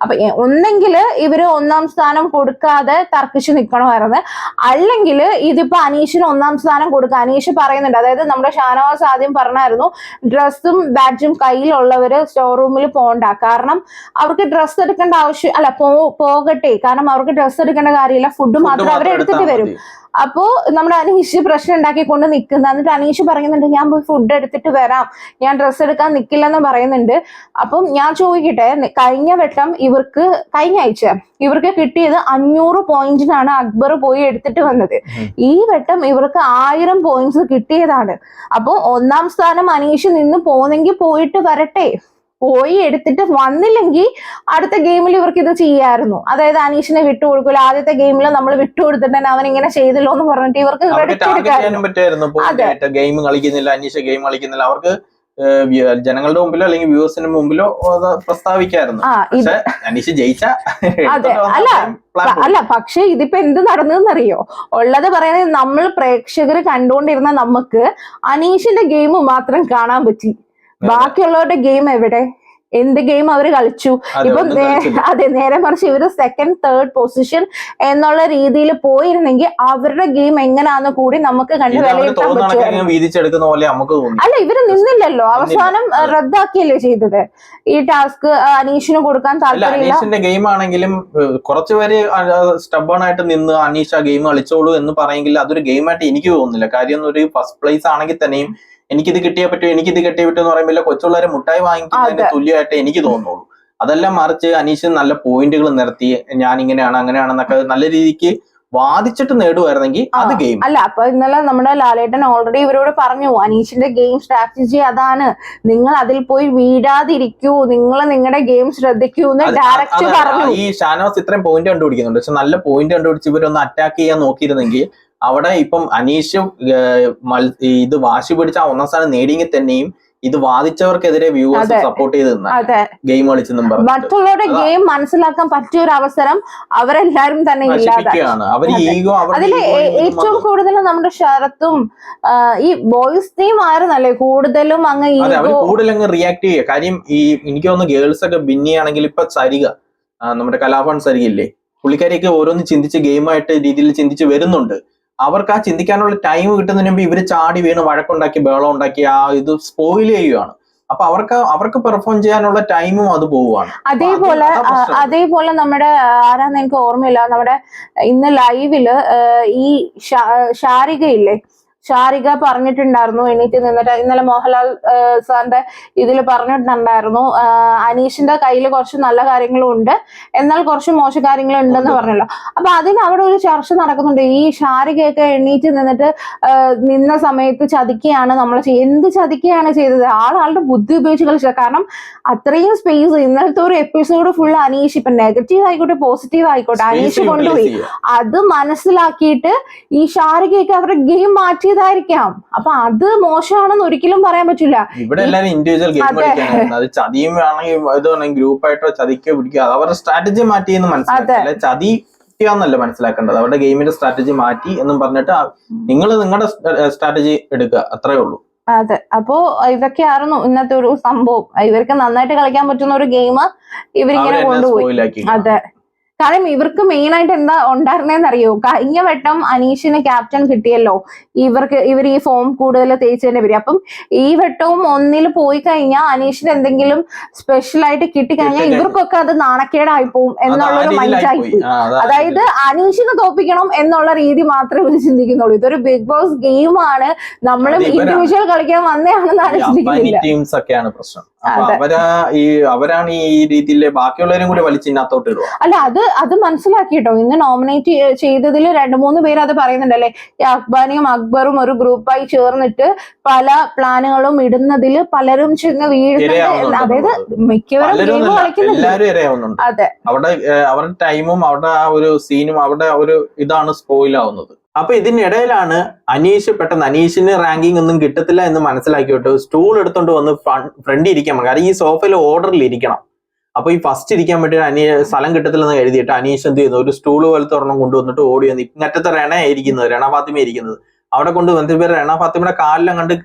അപ്പൊ ഒന്നെങ്കിൽ ഇവര് 1ാം സ്ഥാനം കൊടുക്കാതെ തർക്കിച്ച് നിൽക്കണമായിരുന്നു, അല്ലെങ്കിൽ ഇതിപ്പോ അനീഷിന് 1ാം സ്ഥാനം കൊടുക്കുക. അനീഷ് പറയുന്നുണ്ട്, അതായത് നമ്മുടെ ഷാനവാസ് ആദ്യം പറഞ്ഞായിരുന്നു ഡ്രസ്സും ബാഡ്ജും കയ്യിലുള്ളവര് സ്റ്റോർ റൂമിൽ പോണ്ട, കാരണം അവർക്ക് ഡ്രസ്സ് എടുക്കേണ്ട ആവശ്യം അല്ല, പോകട്ടെ, കാരണം അവർക്ക് ഡ്രസ്സ് എടുക്കേണ്ട കാര്യമില്ല, ഫുഡ് മാത്രം അവർ എടുത്തിട്ട് വരും. അപ്പോ നമ്മുടെ അനീഷ് പ്രശ്നം ഉണ്ടാക്കിക്കൊണ്ട് നിൽക്കുന്നത്. എന്നിട്ട് അനീഷ് പറയുന്നുണ്ട് ഞാൻ പോയി ഫുഡ് എടുത്തിട്ട് വരാം, ഞാൻ ഡ്രസ്സ് എടുക്കാൻ നിൽക്കില്ലെന്ന് പറയുന്നുണ്ട്. അപ്പം ഞാൻ ചോദിക്കട്ടെ, കഴിഞ്ഞ ആഴ്ച ഇവർക്ക് കിട്ടിയത് 500 പോയിന്റിനാണ് അക്ബർ പോയി എടുത്തിട്ട് വന്നത്. ഈ വട്ടം ഇവർക്ക് 1000 പോയിന്റ്സ് കിട്ടിയതാണ്. അപ്പൊ 1ാം സ്ഥാനം അനീഷ് നിന്ന് പോന്നെങ്കിൽ പോയിട്ട് വരട്ടെ, പോയി എടുത്തിട്ട് വന്നില്ലെങ്കിൽ അടുത്ത ഗെയിമിൽ ഇവർക്ക് ഇത് ചെയ്യായിരുന്നു. അതായത് അനീഷിനെ വിട്ടുകൊടുക്കൂല, ആദ്യത്തെ ഗെയിമിൽ നമ്മൾ വിട്ടുകൊടുത്തിട്ട് അവൻ ഇങ്ങനെ ചെയ്തല്ലോ എന്ന് പറഞ്ഞിട്ട് ഇവർക്ക് ഗെയിം കളിക്കുന്നില്ല, അനീഷ് ഗെയിം കളിക്കുന്നില്ല, അവർക്ക് ജനങ്ങളുടെ മുമ്പിലോ അല്ലെങ്കിൽ വ്യൂവേഴ്സിന് മുമ്പിലോ പ്രസ്താവിക്കായിരുന്നു. അനീഷ് ജയിച്ച അല്ല, പക്ഷെ ഇതിപ്പോ എന്ത് നടന്നറിയോ? ഉള്ളത് പറയുന്നത്, നമ്മൾ പ്രേക്ഷകർ കണ്ടുകൊണ്ടിരുന്ന നമുക്ക് അനീഷിന്റെ ഗെയിം മാത്രം കാണാൻ പറ്റി, ബാക്കിയുള്ളവരുടെ ഗെയിം എവിടെ? എന്ത് ഗെയിം അവര് കളിച്ചു? ഇപ്പൊ നേരെ മറിച്ച് ഇവര് 2nd, 3rd പൊസിഷൻ എന്നുള്ള രീതിയിൽ പോയിരുന്നെങ്കിൽ അവരുടെ ഗെയിം എങ്ങനെയാന്ന് കൂടി നമുക്ക് കണ്ട് വിലയിരുത്താൻ പറ്റും. അല്ല, ഇവര് നിന്നില്ലല്ലോ, അവസാനം റദ്ദാക്കിയല്ലേ ചെയ്തത് ഈ ടാസ്ക്. അനീഷിന് കൊടുക്കാൻ താല്പര്യമില്ല. അനീഷിന്റെ ഗെയിം ആണെങ്കിലും കുറച്ചുപേര് സ്റ്റബേൺ ആയിട്ട് നിന്ന് അനീഷ് ആ ഗെയിം കളിച്ചോളൂ എന്ന് പറയെങ്കിൽ അതൊരു ഗെയിമായിട്ട് എനിക്ക് തോന്നുന്നില്ല. കാര്യം ഒരു ഫസ്റ്റ് പ്ലേസ് ആണെങ്കിൽ തന്നെയും എനിക്കിത് കിട്ടിയേ പറ്റൂ എന്ന് പറയുമ്പോൾ കൊച്ചുള്ളവരെ മുട്ടായി വാങ്ങിക്കുന്നതിന് തുല്യമായിട്ട് എനിക്ക് തോന്നുള്ളൂ. അതെല്ലാം മറിച്ച് അനീഷ് നല്ല പോയിന്റുകൾ നിരത്തി ഞാൻ ഇങ്ങനെയാണ് അങ്ങനെയാണെന്നൊക്കെ നല്ല രീതിക്ക് വാദിച്ചിട്ട് നേടുവായിരുന്നെങ്കിൽ അത് ഗെയിം അല്ല. അപ്പൊ ഇന്നലെ നമ്മുടെ ലാലേട്ടൻ ഓൾറെഡി ഇവരോട് പറഞ്ഞു, അനീഷിന്റെ ഗെയിം സ്ട്രാറ്റജി അതാണ്, നിങ്ങൾ അതിൽ പോയി വീഴാതിരിക്കൂ, നിങ്ങൾ നിങ്ങളുടെ ഗെയിം ശ്രദ്ധിക്കൂ എന്ന് ഡയറക്റ്റ് പറഞ്ഞു. ഈ ഷാനവാസ് ഇത്രയും പോയിന്റ് കണ്ടുപിടിക്കുന്നുണ്ട്, പക്ഷെ നല്ല പോയിന്റ് കണ്ടുപിടിച്ച് ഇവരൊന്ന് അറ്റാക്ക് ചെയ്യാൻ നോക്കിയിരുന്നെങ്കിൽ അവിടെ ഇപ്പം അനീഷും ഇത് വാശി പിടിച്ച 1ാം സ്ഥാനം നേടിയെങ്കിൽ തന്നെയും ഇത് വാദിച്ചവർക്കെതിരെ വ്യൂവേഴ്സ് സപ്പോർട്ട് ചെയ്ത് ഗെയിം കളിച്ചെന്നും പറഞ്ഞു മറ്റുള്ളവരുടെ ഗെയിം മനസ്സിലാക്കാൻ പറ്റിയ ഒരു അവസരം അവരെല്ലാരും തന്നെ ഇല്ലാതാണ്. അതില് ഏറ്റവും കൂടുതൽ നമ്മുടെ ശരത്തും ഈ ബോയ്സ് ടീം ആയിരുന്നല്ലേ കൂടുതലും കൂടുതലങ്ങ് റിയാക്ട് ചെയ്യുക. കാര്യം ഈ എനിക്ക് തോന്നുന്നു ഗേൾസ് ഒക്കെ ഭിന്നിയാണെങ്കിൽ ഇപ്പൊ സരിക, നമ്മുടെ കലാഭവൻ സരികയില്ലേ, പുള്ളിക്കാരിയൊക്കെ ഓരോന്ന് ചിന്തിച്ച് ഗെയിമായിട്ട് രീതിയിൽ ചിന്തിച്ച് വരുന്നുണ്ട്. അവർക്ക് ആ ചിന്തിക്കാനുള്ള ടൈം കിട്ടുന്നതിന് മുമ്പ് ഇവര് ചാടി വീണ് വഴക്കുണ്ടാക്കി ബഹളം ഉണ്ടാക്കി ആ ഇത് സ്പോയിൽ ചെയ്യുകയാണ്. അപ്പൊ അവർക്ക് പെർഫോം ചെയ്യാനുള്ള ടൈമും അത് പോവുകയാണ്. അതേപോലെ നമ്മുടെ ആരാന്ന് എനിക്ക് ഓർമ്മയില്ല, നമ്മുടെ ഇന്ന് ലൈവില് ഈ ഷാരികയില്ലേ, ഷാരിക പറഞ്ഞിട്ടുണ്ടായിരുന്നു, എണീറ്റ് നിന്നിട്ട് ഇന്നലെ മോഹൻലാൽ സാറിന്റെ ഇതിൽ പറഞ്ഞിട്ടുണ്ടായിരുന്നു, അനീഷിന്റെ കയ്യിൽ കുറച്ച് നല്ല കാര്യങ്ങളും ഉണ്ട് എന്നാൽ കുറച്ച് മോശ കാര്യങ്ങളും ഉണ്ടെന്ന് പറഞ്ഞല്ലോ. അപ്പൊ അതിന് അവിടെ ഒരു ചർച്ച നടക്കുന്നുണ്ട്. ഈ ഷാരികയൊക്കെ എണീറ്റ് നിന്നിട്ട് നിന്ന സമയത്ത് ചതിക്കുകയാണ് നമ്മൾ എന്ത് ചതിക്കുകയാണ് ചെയ്തത്? ആളുടെ ബുദ്ധി ഉപയോഗിച്ച് കളിച്ചത്. കാരണം അത്രയും സ്പേസ് ഇന്നലത്തെ ഒരു എപ്പിസോഡ് ഫുൾ അനീഷ്, ഇപ്പൊ നെഗറ്റീവ് ആയിക്കോട്ടെ പോസിറ്റീവ് ആയിക്കോട്ടെ, അനീഷ് കൊണ്ടുപോയി. അത് മനസ്സിലാക്കിയിട്ട് ഈ ഷാരികയൊക്കെ അവരുടെ ഗെയിം മാറ്റിയതായിരിക്കാം. അപ്പൊ അത് മോശമാണെന്ന് ഒരിക്കലും പറയാൻ പറ്റില്ല. ഇവിടെ എല്ലാവരും ഇൻഡിവിജ്വൽ ഗെയിം കളിക്കാനായിരുന്നു. അത് ചതിയും വേണമെങ്കിൽ ഗ്രൂപ്പായിട്ടോ ചതിക്കോ പിടിക്കുക, അവരുടെ സ്ട്രാറ്റജി മാറ്റിയെന്ന് മനസ്സിലാക്കില്ല. ചതി എന്നല്ല മനസ്സിലാക്കേണ്ടത്, അവരുടെ ഗെയിമിന്റെ സ്ട്രാറ്റജി മാറ്റി എന്നും പറഞ്ഞിട്ട് നിങ്ങൾ നിങ്ങളുടെ സ്ട്രാറ്റജി എടുക്കുക, അത്രേ ഉള്ളൂ. അതെ. അപ്പോ ഇതൊക്കെയായിരുന്നു ഇന്നത്തെ ഒരു സംഭവം. ഇവർക്ക് നന്നായിട്ട് കളിക്കാൻ പറ്റുന്ന ഒരു ഗെയിം ഇവരിങ്ങനെ കൊണ്ടുപോയി. അതെ. കാരണം ഇവർക്ക് മെയിൻ ആയിട്ട് എന്താ ഉണ്ടായിരുന്നേന്ന് അറിയോ? കഴിഞ്ഞ വട്ടം അനീഷിന് ക്യാപ്റ്റൻ കിട്ടിയല്ലോ, ഇവർ ഈ ഫോം കൂടുതൽ തേച്ചതിന്റെ പേര്. അപ്പം ഈ വട്ടവും 1-ൽ പോയി കഴിഞ്ഞാൽ അനീഷിന് എന്തെങ്കിലും സ്പെഷ്യൽ ആയിട്ട് കിട്ടിക്കഴിഞ്ഞാൽ ഇവർക്കൊക്കെ അത് നാണക്കേടായി പോവും എന്നുള്ളൊരു മൈൻഡായി പോയി. അതായത് അനീഷിനെ തോപ്പിക്കണം എന്നുള്ള രീതി മാത്രമേ ഇവർ ചിന്തിക്കുന്നുള്ളൂ. ഇതൊരു ബിഗ് ബോസ് ഗെയിമാണ്, നമ്മളും ഇൻഡിവിജ്വൽ കളിക്കാൻ വന്നതാണെന്നാണ് ചിന്തിക്കുന്നില്ല. അവരാണ് ഈ രീതിയിൽ ബാക്കിയുള്ളവരും കൂടി വലിച്ചിനകത്തോട്ട് ഇടുക. അല്ല, അത് മനസ്സിലാക്കിട്ടോ. ഇന്ന് നോമിനേറ്റ് ചെയ്തതിൽ 2-3 പേര് അത് പറയുന്നുണ്ടല്ലേ, അക്ബാനിയും അക്ബറും ഒരു ഗ്രൂപ്പായി ചേർന്നിട്ട് പല പ്ലാനുകളും ഇടുന്നതിൽ പലരും ചെന്ന് വീഴുന്നുണ്ട്. അതായത് മിക്കവരും ഗെയിം കളിക്കുന്നുണ്ട്. അതെ, അവരുടെ ടൈമും അവരുടെ ആ ഒരു സീനും അവരുടെ ഒരു ഇതാണ് സ്പോയിൽ ആവുന്നത്. അപ്പൊ ഇതിനിടയിലാണ് അനീഷിന് റാങ്കിങ് ഒന്നും കിട്ടത്തില്ല എന്ന് മനസ്സിലാക്കിയിട്ട് സ്റ്റൂൾ എടുത്തോണ്ട് വന്ന് ഫ്രണ്ട് ഇരിക്കാൻ പറഞ്ഞു. കാരണം ഈ സോഫയിൽ ഓർഡറിൽ ഇരിക്കണം. അപ്പൊ ഈ ഫസ്റ്റ് ഇരിക്കാൻ വേണ്ടി സ്ഥലം കിട്ടത്തില്ലെന്ന് എഴുതിയിട്ട് അനീഷ് എന്ത് ചെയ്യുന്നു, ഒരു സ്റ്റൂൾ പോലത്തെ ഒരെണ്ണം കൊണ്ടുവന്നിട്ട് ഓടി വന്ന് ഇങ്ങറ്റത്തെ രണ ഫാത്തിമ ഇരിക്കുന്നത് അവിടെ കൊണ്ടുവന്നിട്ട് രണ ഫാത്തിമയുടെ കാലിലും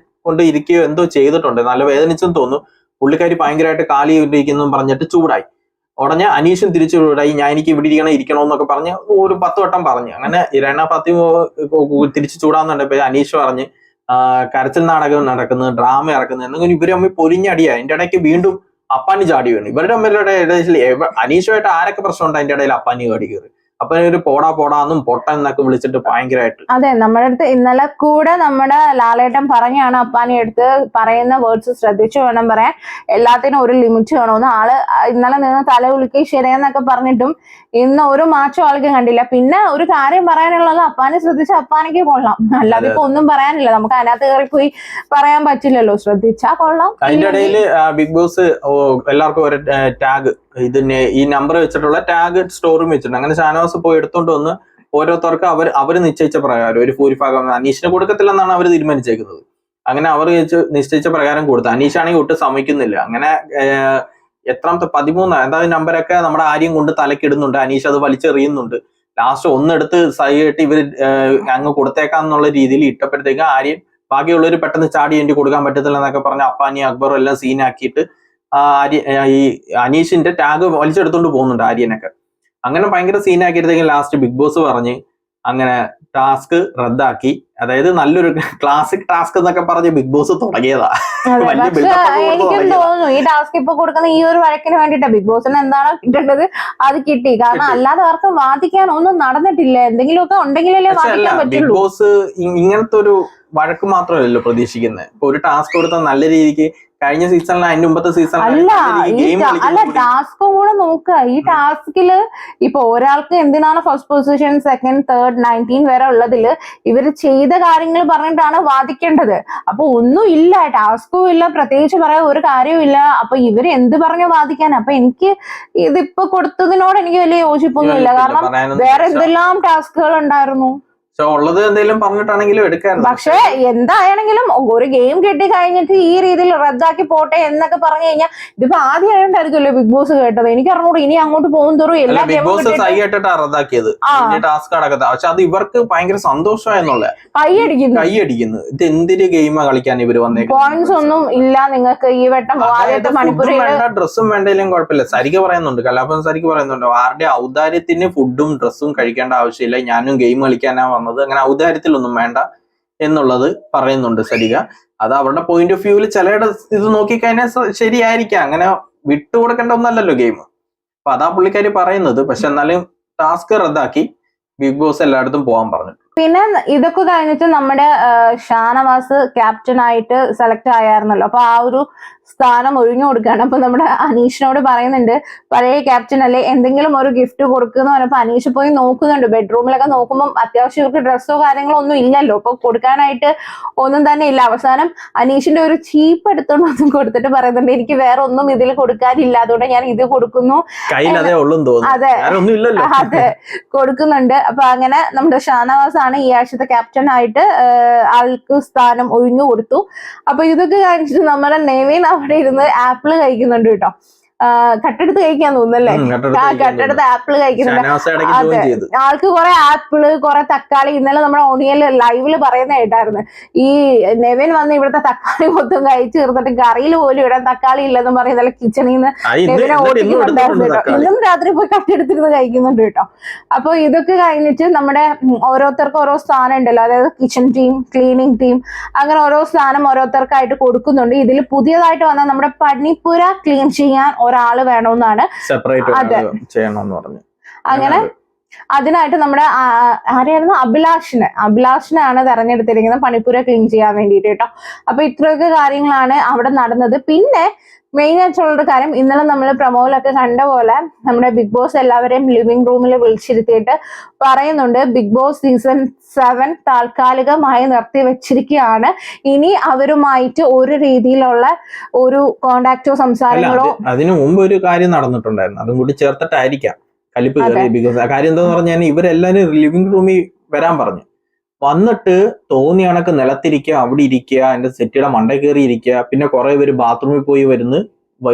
കൊണ്ട് ഇരിക്കുകയോ എന്തോ ചെയ്തിട്ടുണ്ട്. നല്ല വേദനിച്ചെന്ന് തോന്നുന്നു. പുള്ളിക്കാരി ഭയങ്കരമായിട്ട് കാലി ഇരിക്കുന്നു പറഞ്ഞിട്ട് ചൂടായി. ഉടനെ അനീഷും തിരിച്ചു ചൂടായി. എനിക്ക് ഇവിടെ ഇരിക്കണമെന്നൊക്കെ പറഞ്ഞ് ഒരു 10 വട്ടം പറഞ്ഞു. അങ്ങനെ രണ ഫാത്തിമ തിരിച്ചു ചൂടാന്നുണ്ടപ്പോ അനീഷ് പറഞ്ഞ് കരച്ചിൽ നാടകം നടക്കുന്നത്, ഡ്രാമ ഇറക്കുന്നത് എന്നങ്ങനെ ഇവര് തമ്മിൽ പൊരിഞ്ഞടിയാ. അതിന്റെ ഇടയ്ക്ക് വീണ്ടും അപ്പാനി ചാടി വീണു. ഇവരുടെ തമ്മിലുള്ള ഇടയിൽ അനീഷുമായിട്ട് ആരൊക്കെ പ്രശ്നമുണ്ട് അതിന്റെ ഇടയിൽ അപ്പാനി ചാടി കയറി. അപ്പൊ ഒരു പോടാന്നും പൊട്ട എന്നൊക്കെ വിളിച്ചിട്ട് ഭയങ്കരമായിട്ട്. അതെ, നമ്മുടെ അടുത്ത് ഇന്നലെ കൂടെ നമ്മുടെ ലാലേട്ടൻ പറഞ്ഞാണ് അപ്പാനി എടുത്ത് പറയുന്ന വേർഡ്സ് ശ്രദ്ധിച്ചു വേണം പറയാൻ, എല്ലാത്തിനും ഒരു ലിമിറ്റ് വേണമെന്ന്. ആള് ഇന്നലെ നിന്ന് തല വിളിക്കുക ശരിയെന്നൊക്കെ പറഞ്ഞിട്ടും ഇന്ന് ഒരു മാറ്റം ആൾക്ക് കണ്ടില്ല. പിന്നെ ഒരു കാര്യം പറയാനുള്ളത് അപ്പാനി ശ്രദ്ധിച്ച അപ്പാനിക്ക് കൊള്ളാം, അല്ലാതെ ഇപ്പൊ ഒന്നും പറയാനില്ല. നമുക്ക് അതിനകത്ത് കയറിപ്പോയി പറയാൻ പറ്റില്ലല്ലോ. ശ്രദ്ധിച്ചാ കൊള്ളാം. അതിന്റെ ഇടയിൽ ബിഗ് ബോസ് എല്ലാവർക്കും ഒരു ടാഗ്, ഇതിന് ഈ നമ്പർ വെച്ചിട്ടുള്ള ടാഗ് സ്റ്റോറും വെച്ചിട്ടുണ്ട്. അങ്ങനെ ഷാനവാസ് പോയി എടുത്തോണ്ട് വന്ന് ഓരോരുത്തർക്ക് അവര് നിശ്ചയിച്ച പ്രകാരം ഒരു ഭൂരിഭാഗം അനീഷിന് കൊടുക്കത്തില്ലെന്നാണ് അവർ തീരുമാനിച്ചേക്കുന്നത്. അങ്ങനെ അവർ നിശ്ചയിച്ച പ്രകാരം കൊടുത്തു. അനീഷാണെങ്കിൽ ഒട്ടും സമ്മതിക്കുന്നില്ല. അങ്ങനെ എത്രാമത്തെ 13 അതായത് നമ്പരൊക്കെ നമ്മുടെ ആര്യം കൊണ്ട് തലക്കിടുന്നുണ്ട്. അനീഷ് അത് വലിച്ചെറിയുന്നുണ്ട്. ലാസ്റ്റ് ഒന്നെടുത്ത് സൈയിട്ട് ഇവര് അങ്ങ് കൊടുത്തേക്കാന്നുള്ള രീതിയിൽ ഇട്ടപ്പോഴത്തേക്ക് ആര്യം ബാക്കിയുള്ളവർ പെട്ടെന്ന് ചാടി എനിക്ക് കൊടുക്കാൻ പറ്റത്തില്ല എന്നൊക്കെ പറഞ്ഞ് അപ്പാനി അക്ബറും എല്ലാം സീനാക്കിയിട്ട് ഈ അനീഷിന്റെ ടാഗ് വലിച്ചെടുത്തോണ്ട് പോകുന്നുണ്ട് ആര്യനൊക്കെ. അങ്ങനെ ഭയങ്കര സീനാക്കിയപ്പോഴത്തേക്കും ലാസ്റ്റ് ബിഗ് ബോസ് പറഞ്ഞ് അങ്ങനെ ടാസ്ക് റദ്ദാക്കി. അതായത് നല്ലൊരു ക്ലാസിക് ടാസ്ക് എന്നൊക്കെ പറഞ്ഞ് ബിഗ് ബോസ് തുടങ്ങിയതാ. എനിക്കും തോന്നുന്നു ഈ ടാസ്ക് ഇപ്പൊ കൊടുക്കുന്ന ഈ ഒരു വഴക്കിന് വേണ്ടിട്ടാ. ബിഗ് ബോസിന് എന്താണോ കിട്ടേണ്ടത് അത് കിട്ടി. കാരണം അല്ലാതെ ആർക്കും വാദിക്കാൻ ഒന്നും നടന്നിട്ടില്ല. എന്തെങ്കിലുമൊക്കെ ഉണ്ടെങ്കിലല്ലേ വാദിക്കാൻ പറ്റുള്ളൂ. ബിഗ് ബോസ് ഇങ്ങനത്തെ ഒരു വഴക്ക് മാത്രമല്ലല്ലോ പ്രതീക്ഷിക്കുന്നത്. ഇപ്പൊ ഒരു ടാസ്ക് കൊടുത്താൽ നല്ല രീതിക്ക് കഴിഞ്ഞ സീസണിൽ അതിന്റെ മുമ്പത്തെ അല്ല ടാസ്കും കൂടെ നോക്കുക. ഈ ടാസ്കില് ഇപ്പൊ ഒരാൾക്ക് എന്തിനാണ് ഫസ്റ്റ് പൊസിഷൻ, സെക്കൻഡ്, തേർഡ്, 19 വരെ ഉള്ളതില് ഇവര് ചെയ്ത കാര്യങ്ങൾ പറഞ്ഞിട്ടാണ് വാദിക്കേണ്ടത്. അപ്പൊ ഒന്നും ഇല്ല, ടാസ്കും ഇല്ല, പ്രത്യേകിച്ച് പറയാൻ ഒരു കാര്യവും ഇല്ല. അപ്പൊ ഇവര് എന്ത് പറഞ്ഞു വാദിക്കാൻ? അപ്പൊ എനിക്ക് ഇതിപ്പോ കൊടുത്തതിനോട് എനിക്ക് വലിയ യോജിപ്പൊന്നും ഇല്ല. കാരണം വേറെ എന്തെല്ലാം ടാസ്കുകൾ ഉണ്ടായിരുന്നു. ഉള്ളത് എന്തെങ്കിലും പറഞ്ഞിട്ടാണെങ്കിലും എടുക്കാറുണ്ട്. പക്ഷെ എന്തായാണെങ്കിലും ഒരു ഗെയിം കിട്ടി കഴിഞ്ഞിട്ട് ഈ രീതിയിൽ റദ്ദാക്കി പോട്ടെ എന്നൊക്കെ പറഞ്ഞു കഴിഞ്ഞാൽ ഇതിപ്പോ ആദ്യമായിട്ടായിരിക്കുമല്ലോ ബിഗ് ബോസ് കേട്ടത്. എനിക്ക് അറിഞ്ഞൂടെ ഇനി അങ്ങോട്ട് പോകും തോറും എല്ലാ റദ്ദാക്കിയത് ടാസ്ക് അടക്കത്തെ. പക്ഷെ അത് ഇവർക്ക് ഭയങ്കര സന്തോഷമായെന്നുള്ള കൈയടിക്കുന്നു. ഇത് എന്തിന് ഗെയിമാ കളിക്കാൻ ഇവര് വന്നേക്കുന്നത്? പോയിന്റ്സ് ഒന്നും ഇല്ല നിങ്ങൾക്ക് ഈ വട്ടം. ഡ്രസ്സും വേണ്ടതിലും കുഴപ്പമില്ല. സരിക പറയുന്നുണ്ട്, കലാപം സരിക പറയുന്നുണ്ട്, ആരുടെ ഔദാര്യത്തിന് ഫുഡും ഡ്രസ്സും കഴിക്കേണ്ട ആവശ്യമില്ല, ഞാനും ഗെയിം കളിക്കാനാ വന്നത്, അങ്ങനെ ഔദാര്യത്തിലൊന്നും വേണ്ട എന്നുള്ളത് പറയുന്നുണ്ട് സരിക. അത് അവരുടെ പോയിന്റ് ഓഫ് വ്യൂവിൽ ചിലയുടെ ഇത് നോക്കിക്കഴിഞ്ഞാൽ ശരിയായിരിക്കാം. അങ്ങനെ വിട്ടുകൊടുക്കേണ്ട ഒന്നല്ലല്ലോ ഗെയിം. അപ്പൊ അതാ പുള്ളിക്കാരി പറയുന്നത്. പക്ഷെ എന്നാലും ടാസ്ക് റദ്ദാക്കി ബിഗ് ബോസ് എല്ലായിടത്തും പോകാൻ പറഞ്ഞു. പിന്നെ ഇതൊക്കെ കഴിഞ്ഞിട്ട് നമ്മുടെ ഷാനവാസ് ക്യാപ്റ്റൻ ആയിട്ട് സെലക്ട് ആയായിരുന്നല്ലോ. അപ്പൊ ആ ഒരു സ്ഥാനം ഒഴിഞ്ഞു കൊടുക്കുകയാണ്. അപ്പൊ നമ്മുടെ അനീഷിനോട് പറയുന്നുണ്ട്, പഴയ ക്യാപ്റ്റൻ അല്ലേ, എന്തെങ്കിലും ഒരു ഗിഫ്റ്റ് കൊടുക്കുന്ന പറഞ്ഞപ്പോ അനീഷ് പോയി നോക്കുന്നുണ്ട്. ബെഡ്റൂമിലൊക്കെ നോക്കുമ്പോൾ അത്യാവശ്യം ഇവർക്ക് ഡ്രസ്സോ കാര്യങ്ങളോ ഒന്നും ഇല്ലല്ലോ. അപ്പൊ കൊടുക്കാനായിട്ട് ഒന്നും തന്നെ ഇല്ല. അവസാനം അനീഷിന്റെ ഒരു ചീപ്പ് എടുത്തോണ്ട് ഒന്നും കൊടുത്തിട്ട് പറയുന്നുണ്ട്, എനിക്ക് വേറെ ഒന്നും ഇതിൽ കൊടുക്കാനില്ല, അതുകൊണ്ട് ഞാൻ ഇത് കൊടുക്കുന്നു. അതെ അതെ കൊടുക്കുന്നുണ്ട്. അപ്പൊ അങ്ങനെ നമ്മുടെ ഷാനവാസ് ആണ് ഈ ആഴ്ചത്തെ ക്യാപ്റ്റൻ ആയിട്ട് ആൾക്ക് സ്ഥാനം ഒഴിഞ്ഞു കൊടുത്തു. അപ്പൊ ഇതൊക്കെ കാണിച്ചിട്ട് നമ്മുടെ നെവിൻ അവിടെ ഇരുന്ന് ആപ്പിള് കഴിക്കുന്നുണ്ട് കേട്ടോ. കട്ടെടുത്ത് കഴിക്കാൻ തോന്നുന്നല്ലേ? കട്ടെടുത്ത് ആപ്പിള് കഴിക്കുന്നുണ്ട്. അതെ, ആൾക്ക് കുറെ ആപ്പിള്, കുറെ തക്കാളി. ഇന്നലെ നമ്മുടെ ഓണിയല് ലൈവില് പറയുന്ന കേട്ടായിരുന്നു, ഈ നെവിൻ വന്ന് ഇവിടുത്തെ തക്കാളി മൊത്തം കഴിച്ചു തീർന്നിട്ട് കറിയിൽ പോലും ഇടാൻ തക്കാളി ഇല്ലെന്ന് പറയും. ഇന്നലെ കിച്ചണിൽ നിന്ന് നെവിനെ ഓടിക്കുന്നുണ്ടായിരുന്നു കേട്ടോ. ഇന്നും രാത്രി പോയി കട്ടെടുത്തിരുന്ന് കഴിക്കുന്നുണ്ട് കേട്ടോ. അപ്പൊ ഇതൊക്കെ കഴിഞ്ഞിട്ട് നമ്മുടെ ഓരോരുത്തർക്കും ഓരോ സ്ഥാനം ഉണ്ടല്ലോ. അതായത് കിച്ചൺ ടീം, ക്ലീനിങ് ടീം, അങ്ങനെ ഓരോ സ്ഥാനം ഓരോരുത്തർക്കായിട്ട് കൊടുക്കുന്നുണ്ട്. ഇതിൽ പുതിയതായിട്ട് വന്ന നമ്മുടെ പണിപ്പുര ക്ലീൻ ചെയ്യാൻ ഒരാള് വേണമെന്നാണ്. സെപ്പറേറ്റ് ചെയ്യണമെന്ന് പറഞ്ഞു. അങ്ങനെ അതിനായിട്ട് നമ്മുടെ ആരെയായിരുന്നു, അഭിലാഷിനെയാണ് തെരഞ്ഞെടുത്തിരിക്കുന്നത് പണിപ്പുര ക്ലീൻ ചെയ്യാൻ വേണ്ടിയിട്ട് കേട്ടോ. അപ്പൊ ഇത്രയൊക്കെ കാര്യങ്ങളാണ് അവിടെ നടന്നത്. പിന്നെ മെയിൻ ആയിട്ടുള്ളൊരു കാര്യം, ഇന്നലെ നമ്മൾ പ്രൊമോയിലൊക്കെ കണ്ട പോലെ നമ്മുടെ ബിഗ് ബോസ് എല്ലാവരെയും ലിവിംഗ് റൂമിൽ വിളിച്ചിരുത്തിയിട്ട് പറയുന്നുണ്ട്, ബിഗ് ബോസ് സീസൺ 7 താൽക്കാലികമായി നിർത്തി വെച്ചിരിക്കുകയാണ്. ഇനി അവരുമായിട്ട് ഒരു രീതിയിലുള്ള ഒരു കോണ്ടാക്റ്റോ സംസാരങ്ങളോ. അതിനു മുമ്പ് ഒരു കാര്യം നടന്നിട്ടുണ്ടായിരുന്നു, അതും കൂടി ചേർത്തിട്ടായിരിക്കാം കലിപ്പ് കയറി ബിഗ് ബോസ്. കാര്യം എന്താന്ന് പറഞ്ഞാൽ ഇവരെല്ലാരും ലിവിംഗ് റൂമിൽ വരാൻ പറഞ്ഞു. വന്നിട്ട് തോന്നിയ കണക്ക് നിലത്തിരിക്കുക, അവിടെ ഇരിക്കുക, എന്റെ സെറ്റിയുടെ മണ്ട കയറി ഇരിക്കുക, പിന്നെ കുറെ പേര് ബാത്റൂമിൽ പോയി വരുന്നു,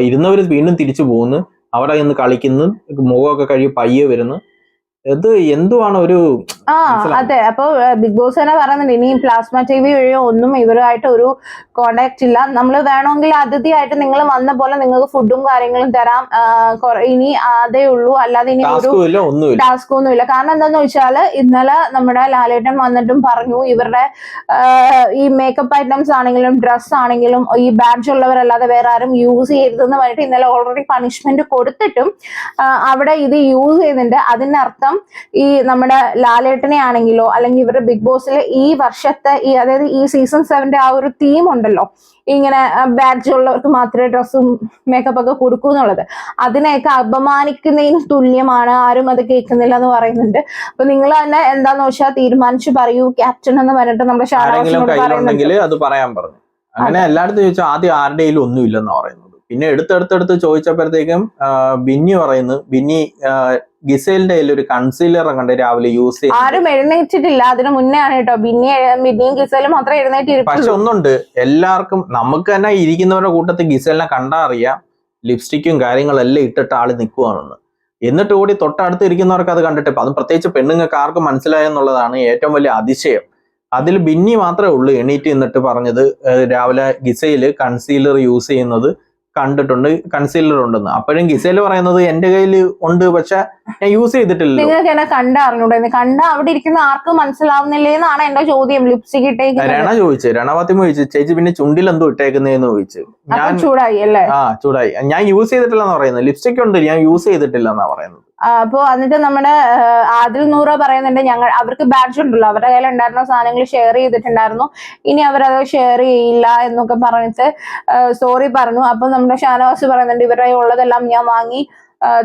ഇരുന്നവര് വീണ്ടും തിരിച്ചു പോകുന്നു, അവിടെ നിന്ന് കളിക്കുന്നു, മുഖമൊക്കെ കഴുകി പയ്യെ വരുന്നു. ഇത് എന്തുവാണ് ഒരു അതെ. അപ്പൊ ബിഗ് ബോസ് തന്നെ പറയുന്നുണ്ട് ഇനി പ്ലാസ്മ ടി വി വഴിയോ ഒന്നും ഇവരുമായിട്ട് ഒരു കോണ്ടാക്ട് ഇല്ല. നമ്മൾ വേണമെങ്കിൽ അതിഥിയായിട്ട് നിങ്ങൾ വന്ന പോലെ നിങ്ങൾക്ക് ഫുഡും കാര്യങ്ങളും തരാം, ഇനി അതേ ഉള്ളൂ, അല്ലാതെ ഇനി ഒരു ടാസ്ക് ഒന്നുമില്ല. കാരണം എന്താന്ന് വെച്ചാല് ഇന്നലെ നമ്മുടെ ലാലേട്ടൻ വന്നിട്ടും പറഞ്ഞു ഇവരുടെ ഈ മേക്കപ്പ് ഐറ്റംസ് ആണെങ്കിലും ഡ്രസ് ആണെങ്കിലും ഈ ബാഡ്ജ് ഉള്ളവരല്ലാതെ വേറെ ആരും യൂസ് ചെയ്യരുതെന്ന് പറഞ്ഞിട്ട് ഇന്നലെ ഓൾറെഡി പണിഷ്മെന്റ് കൊടുത്തിട്ടും അവിടെ ഇത് യൂസ് ചെയ്യുന്നുണ്ട്. അതിനർത്ഥം ഈ നമ്മുടെ ലാലേട്ടനെ ആണെങ്കിലോ അല്ലെങ്കിൽ ഇവരുടെ ബിഗ് ബോസിലെ ഈ വർഷത്തെ അതായത് ഈ സീസൺ 7 ആ ഒരു തീം ഉണ്ടല്ലോ, ഇങ്ങനെ ബാഡ്ജ് ഉള്ളവർക്ക് മാത്രമേ ഡ്രസ്സും മേക്കപ്പ് ഒക്കെ കൊടുക്കൂ എന്നുള്ളത്, അതിനെയൊക്കെ അപമാനിക്കുന്നതിന് തുല്യമാണ്. ആരും അത് കേൾക്കുന്നില്ല എന്ന് പറയുന്നുണ്ട്. അപ്പൊ നിങ്ങൾ തന്നെ എന്താന്ന് വെച്ചാൽ തീരുമാനിച്ചു പറയൂ ക്യാപ്റ്റൻ എന്ന് പറഞ്ഞിട്ട് നമ്മുടെ ഷാനവാസിനോട് പറയുന്നുണ്ട്. അത് പറയാൻ പറഞ്ഞു. അങ്ങനെ എല്ലായിടത്തും ചോദിച്ചാൽ ആദ്യം ആരുടെയിലും ഒന്നും ഇല്ലെന്ന് പറയുന്നത്. പിന്നെ എടുത്തെടുത്തെടുത്ത് ചോദിച്ചപ്പോഴത്തേക്കും ബിന്നി പറയുന്നു, ബിന്നി ഗിസേലിന്റെ കയ്യിൽ ഒരു കൺസീലർ കണ്ട് രാവിലെ യൂസ് ചെയ്ത് ആരും എഴുന്നേറ്റിട്ടില്ല, അതിന് മുന്നേ ആണ് കേട്ടോ ബിന്നിയും ഗിസേലും മാത്രമേ എഴുന്നേറ്റ്. പക്ഷെ ഒന്നുണ്ട്, എല്ലാവർക്കും നമുക്ക് തന്നെ ഇരിക്കുന്നവരുടെ കൂട്ടത്തിൽ ഗിസേലിനെ കണ്ടാ അറിയാം ലിപ്സ്റ്റിക്കും കാര്യങ്ങളെല്ലാം ഇട്ടിട്ട് ആള് നിൽക്കുവാണെന്ന്. എന്നിട്ട് കൂടി തൊട്ടടുത്ത് ഇരിക്കുന്നവർക്ക് അത് കണ്ടിട്ട്, അത് പ്രത്യേകിച്ച് പെണ്ണുങ്ങൾക്ക് ആർക്കും മനസ്സിലായെന്നുള്ളതാണ് ഏറ്റവും വലിയ അതിശയം. അതിൽ ബിന്നി മാത്രമേ ഉള്ളൂ എണീറ്റ് നിന്നിട്ട് പറഞ്ഞത് രാവിലെ ഗിസേല് കൺസീലർ യൂസ് ചെയ്യുന്നത് കണ്ടിട്ടുണ്ട്, കൺസീലർ ഉണ്ടെന്ന്. അപ്പോഴും ഗിസേല് പറയുന്നത് എന്റെ കയ്യിൽ ഉണ്ട്, പക്ഷെ ഞാൻ യൂസ് ചെയ്തിട്ടില്ല. നിങ്ങൾക്ക് എന്നെ കണ്ടറിഞ്ഞൂടെ? അവിടെ ഇരിക്കുന്ന ആർക്കും മനസ്സിലാവുന്നില്ലേ എന്നാണ് എന്റെ ചോദ്യം. ലിപ്സ്റ്റിക് ഇട്ടേക്കുന്നത് രണ ചോദിച്ചു, രണവാത്തിമ ചോദിച്ചു, ചേച്ചി പിന്നെ ചുണ്ടിൽ എന്തോ ഇട്ടേക്കുന്നതെന്ന് ചോദിച്ചു. ഞാൻ ചൂടായി അല്ലേ? ചൂടായി. ഞാൻ യൂസ് ചെയ്തിട്ടില്ലെന്നാ പറയുന്നത്. ലിപ്സ്റ്റിക് ഉണ്ട്, ഞാൻ യൂസ് ചെയ്തിട്ടില്ല എന്നാ പറയുന്നത്. അപ്പൊ എന്നിട്ട് നമ്മുടെ ആദിൽ നൂറ പറയുന്നുണ്ട് അവർക്ക് ബാഡ്ജ് ഉണ്ടല്ലോ, അവരുടെ കയ്യിൽ ഉണ്ടായിരുന്ന സാധനങ്ങൾ ഷെയർ ചെയ്തിട്ടുണ്ടായിരുന്നു, ഇനി അവരത് ഷെയർ ചെയ്യില്ല എന്നൊക്കെ പറഞ്ഞിട്ട് സോറി പറഞ്ഞു. അപ്പൊ നമ്മുടെ ഷാനവാസ് പറയുന്നുണ്ട് ഇവരുടെ ഉള്ളതെല്ലാം ഞാൻ വാങ്ങി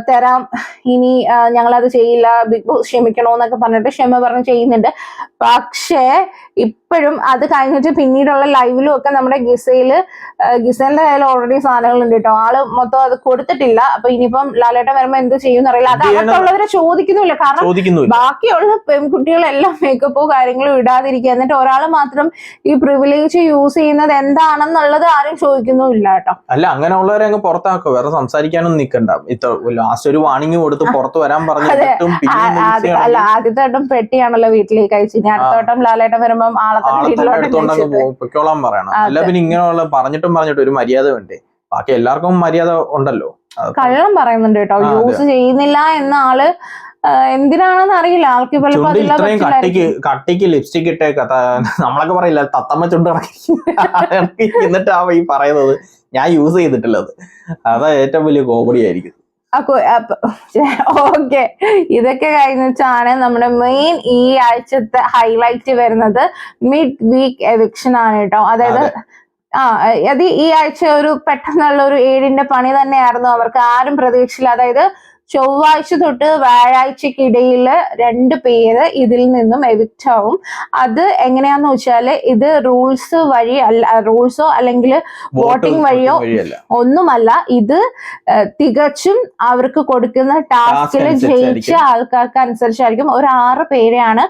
തരാം, ഇനി ഞങ്ങളത് ചെയ്യില്ല, ബിഗ് ബോസ് ക്ഷമിക്കണോന്നൊക്കെ പറഞ്ഞിട്ട് ക്ഷമ പറഞ്ഞ് ചെയ്യുന്നുണ്ട്. പക്ഷേ ഇപ്പോഴും അത് കഴിഞ്ഞിട്ട് പിന്നീടുള്ള ലൈവിലും ഒക്കെ നമ്മുടെ ഗിസേലിന്റെ കയ്യിൽ ഓൾറെഡി സാധനങ്ങളുണ്ട് കേട്ടോ. ആള് മൊത്തം അത് കൊടുത്തിട്ടില്ല. അപ്പൊ ഇനിയിപ്പം ലാലേട്ടൻ വരുമ്പോ എന്ത് ചെയ്യുമെന്ന് അറിയില്ല. അത് അവർക്കുള്ളവരെ ചോദിക്കുന്നില്ല. കാരണം ബാക്കിയുള്ള പെൺകുട്ടികളെല്ലാം മേക്കപ്പോ കാര്യങ്ങളും ഇടാതിരിക്കുക, എന്നിട്ട് ഒരാൾ മാത്രം ഈ പ്രിവിലേജ് യൂസ് ചെയ്യുന്നത് എന്താണെന്നുള്ളത് ആരും ചോദിക്കുന്നുമില്ല കേട്ടോ. അല്ല, അങ്ങനെയുള്ളവരെ അങ്ങ് പുറത്താക്കുക, വേറെ സംസാരിക്കാനൊന്നും നിൽക്കണ്ട. ലാസ്റ്റ് ഒരു വാണിംഗ് കൊടുത്ത് പുറത്ത് വരാൻ പറഞ്ഞു. അല്ല, ആദ്യത്തെ വട്ടം പെട്ടിയാണല്ലോ വീട്ടിലേക്ക് കഴിച്ചു, ഇനി അടുത്ത വട്ടം ലാലേട്ടൻ വരുമ്പം പൊയ്ക്കോളാൻ പറയണം. അല്ല പിന്നെ ഇങ്ങനെയുള്ള പറഞ്ഞിട്ടും ഒരു മര്യാദ വേണ്ടേ? ബാക്കി എല്ലാവർക്കും മര്യാദ ഉണ്ടല്ലോ. കള്ളം പറയുന്നുണ്ട് കേട്ടോ, യൂസ് ചെയ്യുന്നില്ല എന്ന ആള് എന്തിനാണെന്ന് അറിയില്ല. ആൾക്ക് ഇത്രയും കട്ടിക്ക് ലിപ്സ്റ്റിക് ഇട്ടേക്ക, നമ്മളൊക്കെ പറയില്ല തത്തമ്മ ചുണ്ട് എന്നിട്ട് ഈ പറയുന്നത് ഞാൻ യൂസ് ചെയ്തിട്ടുള്ളത്. അതാ ഏറ്റവും വലിയ കോമഡി ആയിരിക്കും. ഓക്കെ, ഇതൊക്കെ കഴിഞ്ഞിട്ടാണ് നമ്മുടെ മെയിൻ ഈ ആഴ്ചത്തെ ഹൈലൈറ്റ് വരുന്നത്. മിഡ് വീക്ക് എവിക്ഷൻ ആണ് കേട്ടോ. അതായത് അത് ഈ ആഴ്ച ഒരു പെട്ടെന്നുള്ള ഒരു 7ന്റെ പണി തന്നെയായിരുന്നു. അവർക്ക് ആരും പ്രതീക്ഷിച്ചില്ല. അതായത് ചൊവ്വാഴ്ച തൊട്ട് വ്യാഴാഴ്ചക്കിടയിൽ 2 പേര് ഇതിൽ നിന്നും എവിക്റ്റ് ആവും. അത് എങ്ങനെയാന്ന് വെച്ചാല് ഇത് റൂൾസ് വഴി അല്ല, റൂൾസോ അല്ലെങ്കിൽ വോട്ടിംഗ് വഴിയോ ഒന്നുമല്ല. ഇത് തികച്ചും അവർക്ക് കൊടുക്കുന്ന ടാസ്കിൽ ജയിച്ച ആൾക്കാർക്ക് അനുസരിച്ചായിരിക്കും. ഒരു 6 പേരെയാണ്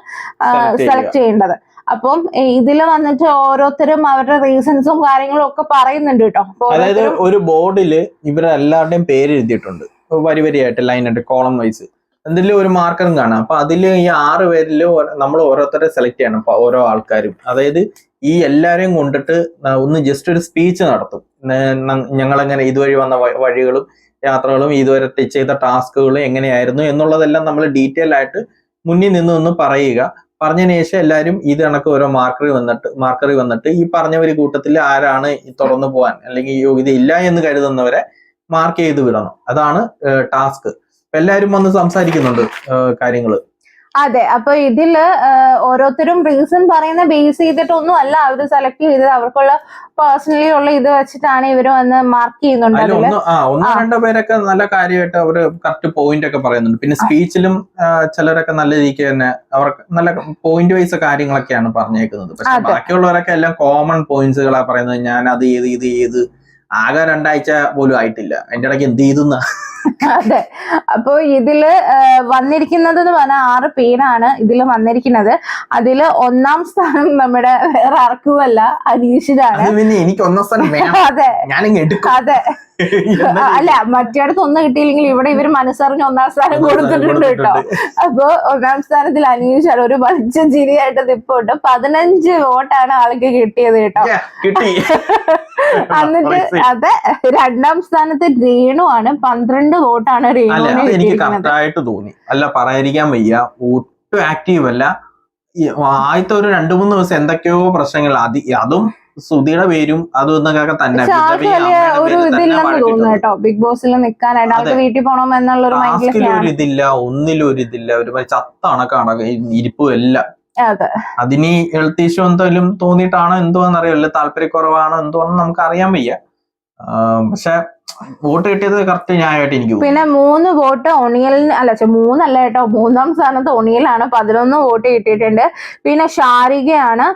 സെലക്ട് ചെയ്യേണ്ടത്. അപ്പം ഇതിൽ വന്നിട്ട് ഓരോരുത്തരും അവരുടെ റീസൺസും കാര്യങ്ങളും ഒക്കെ പറയുന്നുണ്ട് കേട്ടോ. അതായത് ഒരു ബോർഡില് ഇവരെല്ലാവരുടെയും പേര് എഴുതിയിട്ടുണ്ട്, വരി വരിയായിട്ട്, ലൈനായിട്ട്, കോളം വൈസ്. എന്തെങ്കിലും ഒരു മാർക്കറും കാണാം. അപ്പൊ അതില് ഈ 6 പേരില് നമ്മൾ ഓരോരുത്തരെ സെലക്ട് ചെയ്യണം, ഓരോ ആൾക്കാരും. അതായത് ഈ എല്ലാരെയും കൊണ്ടിട്ട് ഒന്ന് ജസ്റ്റ് ഒരു സ്പീച്ച് നടത്തും. ഞങ്ങളെങ്ങനെ ഇതുവഴി വന്ന വഴികളും യാത്രകളും ഇതുവരെ ചെയ്ത ടാസ്കുകളും എങ്ങനെയായിരുന്നു എന്നുള്ളതെല്ലാം നമ്മൾ ഡീറ്റെയിൽ ആയിട്ട് മുന്നിൽ നിന്ന് പറയുക. പറഞ്ഞതിന് ശേഷം എല്ലാവരും ഇത് കണക്ക് ഓരോ മാർക്കറി വന്നിട്ട് ഈ പറഞ്ഞവര് കൂട്ടത്തിൽ ആരാണ് തുറന്നു പോകാൻ അല്ലെങ്കിൽ യോഗ്യത ഇല്ല എന്ന് കരുതുന്നവരെ മാർക്ക് ചെയ്ത് വിടണം. അതാണ് ടാസ്ക്. എല്ലാവരും വന്ന് സംസാരിക്കുന്നുണ്ട് കാര്യങ്ങള്. അതെ, അപ്പൊ ഇതില് ഓരോരുത്തരും റീസൺ പറയുന്ന ബേസ് ചെയ്തിട്ടൊന്നും അല്ല അവർ സെലക്ട് ചെയ്തത്. അവർക്കുള്ള പേഴ്സണലി ഉള്ള ഇത് വെച്ചിട്ടാണ് ഇവര് വന്ന് മാർക്ക് ചെയ്യുന്നുണ്ട്. ഒന്നോ രണ്ടോ പേരൊക്കെ നല്ല കാര്യമായിട്ട് അവര് കറക്റ്റ് പോയിന്റ് ഒക്കെ പറയുന്നുണ്ട്. പിന്നെ സ്പീച്ചിലും ചിലരൊക്കെ നല്ല രീതിക്ക് തന്നെ അവർക്ക് നല്ല പോയിന്റ് വൈസ് കാര്യങ്ങളൊക്കെയാണ് പറഞ്ഞേക്കുന്നത്. പക്ഷെ ബാക്കിയുള്ളവരൊക്കെ എല്ലാം കോമൺ പോയിന്റ്സുകളാ പറയുന്നത്. ഞാൻ അത് ചെയ്ത് ആകെ 2 ആഴ്ച പോലും ആയിട്ടില്ല, അതിന്റെ ഇടയ്ക്ക് എന്ത് ചെയ്തെന്ന അതെ. അപ്പൊ ഇതില് വന്നിരിക്കുന്നത് എന്ന് പറഞ്ഞാൽ 6 പേരാണ് ഇതിൽ വന്നിരിക്കുന്നത്. അതില് 1ാം സ്ഥാനം നമ്മുടെ വേറെ ആർക്കുമല്ല, അനീഷിനാണ്. പിന്നെ എനിക്ക് 1ാം സ്ഥാനം വേണം. അതെ ഞാനിങ്ങ് എടുക്കും. അതെ. അല്ല, മറ്റേടത്ത് ഒന്നും കിട്ടിയില്ലെങ്കിൽ ഇവിടെ ഇവര് മനസ്സറിഞ്ഞ് 1ാം സ്ഥാനം കൊടുത്തിട്ടുണ്ട് കേട്ടോ. അപ്പൊ 1ാം സ്ഥാനത്തിൽ അനീഷാണ്. ഒരു വലിച്ച ചിരിയായിട്ട് നിപ്പുണ്ട്. 15 വോട്ടാണ് ആൾക്ക് കിട്ടിയത് കേട്ടോ. എന്നിട്ട് അതെ, 2ാം സ്ഥാനത്ത് രേണു ആണ്. 12 വോട്ടാണ് രേണുവിന് എനിക്ക് കറക്റ്റായിട്ട് തോന്നി. അല്ല, പറയാതിരിക്കാൻ വയ്യ, ഒട്ടും ആക്റ്റീവ് അല്ല. ആദ്യത്തെ ഒരു 2-3 ദിവസം എന്തൊക്കെയോ പ്രശ്നങ്ങൾ, അതും സുധിയുടെ പേരും അതൊക്കെ തന്നെ ഒരു ഇതില്ലെന്ന് തോന്നുന്നു കേട്ടോ. ബിഗ് ബോസിൽ നിൽക്കാനായിട്ട് ആൾക്ക് വീട്ടിൽ പോകണം എന്നുള്ള ഒരു ഇതില്ല, ഒന്നിലും ഒരു ഇതില്ല. ഒരു ചത്ത കണക്കാണ് ഇരിപ്പും എല്ലാം. അതിന് ഹെൽത്ത് ഇഷ്യൂ എന്തെങ്കിലും തോന്നിയിട്ടാണോ എന്തോന്നറിയില്ല, താല്പര്യക്കുറവാണോ എന്തോന്ന് നമുക്ക് അറിയാൻ വയ്യ. പക്ഷെ വോട്ട് കിട്ടിയത് കറക്റ്റ് ന്യായമായിട്ട് എനിക്ക്. പിന്നെ 3 വോട്ട് ഒണിയലിന്, അല്ല 3 അല്ല കേട്ടോ, 3ാം സ്ഥാനത്ത് ഒണിയലാണ്. 11 വോട്ട് കിട്ടിയിട്ടുണ്ട്. പിന്നെ സരികയാണ്